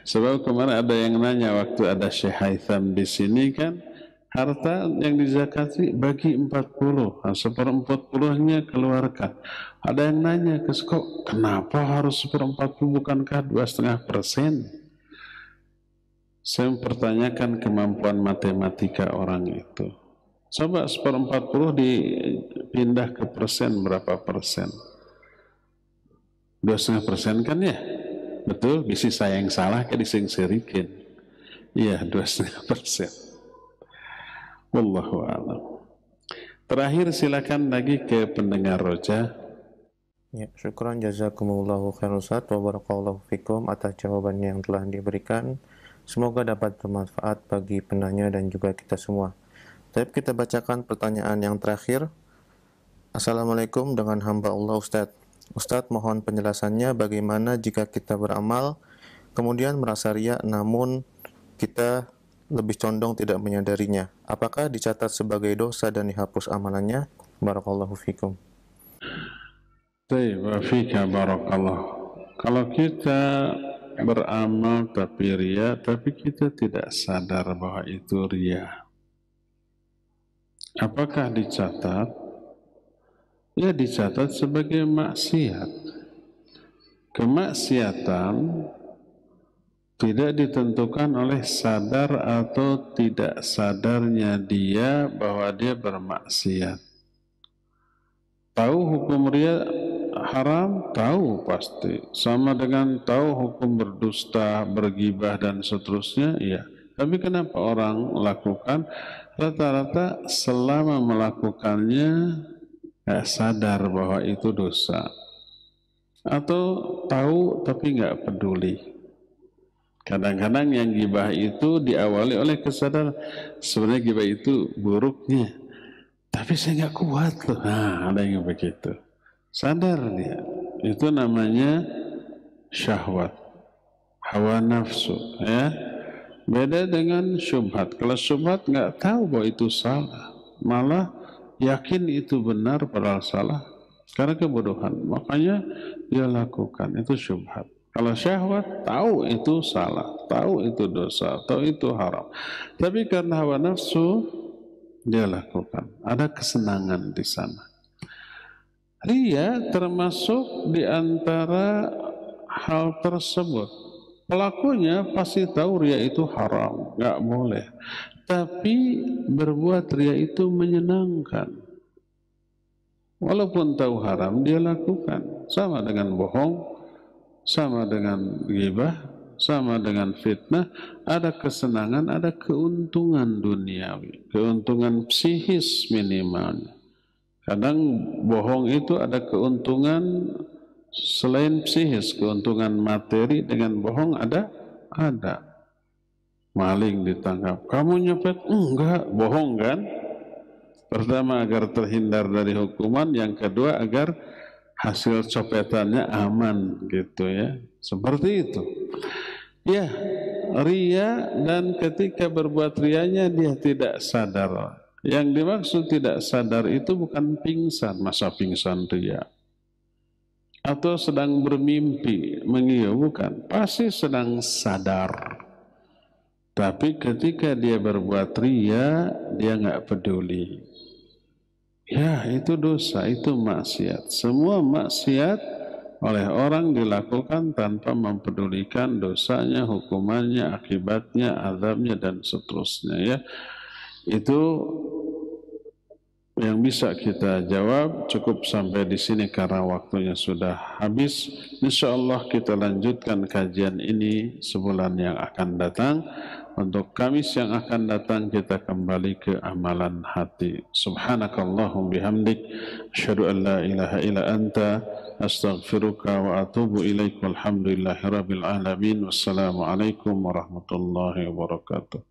Sebab kemarin ada yang nanya waktu ada Syekh Haitham di sini kan, harta yang dizakati bagi 40, 1/40-nya keluarkan. Ada yang nanya, kok kenapa harus 1/40, bukankah 2,5%? Saya mempertanyakan kemampuan matematika orang itu. Coba 1/40 dipindah ke persen, berapa persen? 2,5% kan ya? Betul, bisa saya yang salah kan dising-sirikin. Iya, 2,5%. Wallahu a'lam. Terakhir silakan lagi ke pendengar Roja. Ya, syukran jazakumullahu khairan Ustaz wa barakallahu fikum atas jawabannya yang telah diberikan. Semoga dapat bermanfaat bagi penanya dan juga kita semua. Tapi kita bacakan pertanyaan yang terakhir. Assalamualaikum, dengan hamba Allah Ustadz. Ustadz, mohon penjelasannya bagaimana jika kita beramal, kemudian merasa riya namun kita lebih condong tidak menyadarinya. Apakah dicatat sebagai dosa dan dihapus amalannya? Barakallahu fikum. Wa fika barakallah. Kalau kita beramal tapi riya, tapi kita tidak sadar bahwa itu riya, apakah dicatat? Ya, dicatat sebagai maksiat. Kemaksiatan tidak ditentukan oleh sadar atau tidak sadarnya dia bahwa dia bermaksiat. Tahu hukum riya haram? Tahu pasti. Sama dengan tahu hukum berdusta, bergibah, dan seterusnya? Ya. Tapi kenapa orang lakukan? Rata-rata selama melakukannya nggak sadar bahwa itu dosa, atau tahu tapi nggak peduli. Kadang-kadang yang gibah itu diawali oleh kesadaran, sebenarnya gibah itu buruknya, tapi saya nggak kuat loh. Nah, ada yang begitu. Sadar dia. Itu namanya syahwat, hawa nafsu, ya. Beda dengan syubhat. Kalau syubhat nggak tahu bahwa itu salah, malah yakin itu benar padahal salah karena kebodohan, makanya dia lakukan. Itu syubhat. Kalau syahwat, tahu itu salah, tahu itu dosa, tahu itu haram, tapi karena hawa nafsu dia lakukan. Ada kesenangan di sana. Riya termasuk di antara hal tersebut. Pelakunya pasti tahu riya itu haram, nggak boleh. Tapi berbuat riya itu menyenangkan. Walaupun tahu haram, dia lakukan. Sama dengan bohong, sama dengan ghibah, sama dengan fitnah. Ada kesenangan, ada keuntungan duniawi, keuntungan psikis minimalnya. Kadang bohong itu ada keuntungan selain psikis, keuntungan materi. Dengan bohong ada. Maling ditangkap, kamu nyopet? Enggak, bohong kan? Pertama agar terhindar dari hukuman, yang kedua agar hasil copetannya aman gitu ya. Seperti itu. Ya, ria dan ketika berbuat rianya dia tidak sadar. Yang dimaksud tidak sadar itu bukan pingsan, masa pingsan ria. Atau sedang bermimpi, mengiyo, bukan. Pasti sedang sadar. Tapi ketika dia berbuat ria, dia nggak peduli. Ya, itu dosa, itu maksiat. Semua maksiat oleh orang dilakukan tanpa mempedulikan dosanya, hukumannya, akibatnya, azabnya, dan seterusnya. Ya, itu yang bisa kita jawab. Cukup sampai di sini karena waktunya sudah habis. Insyaallah kita lanjutkan kajian ini sebulan yang akan datang. Untuk Kamis yang akan datang kita kembali ke amalan hati. Subhanakallahum bihamdik, asyhadu an la ilaha illa anta, astaghfiruka wa atubu ilaik. Walhamdulillahirabbil alamin. Wassalamualaikum warahmatullahi wabarakatuh.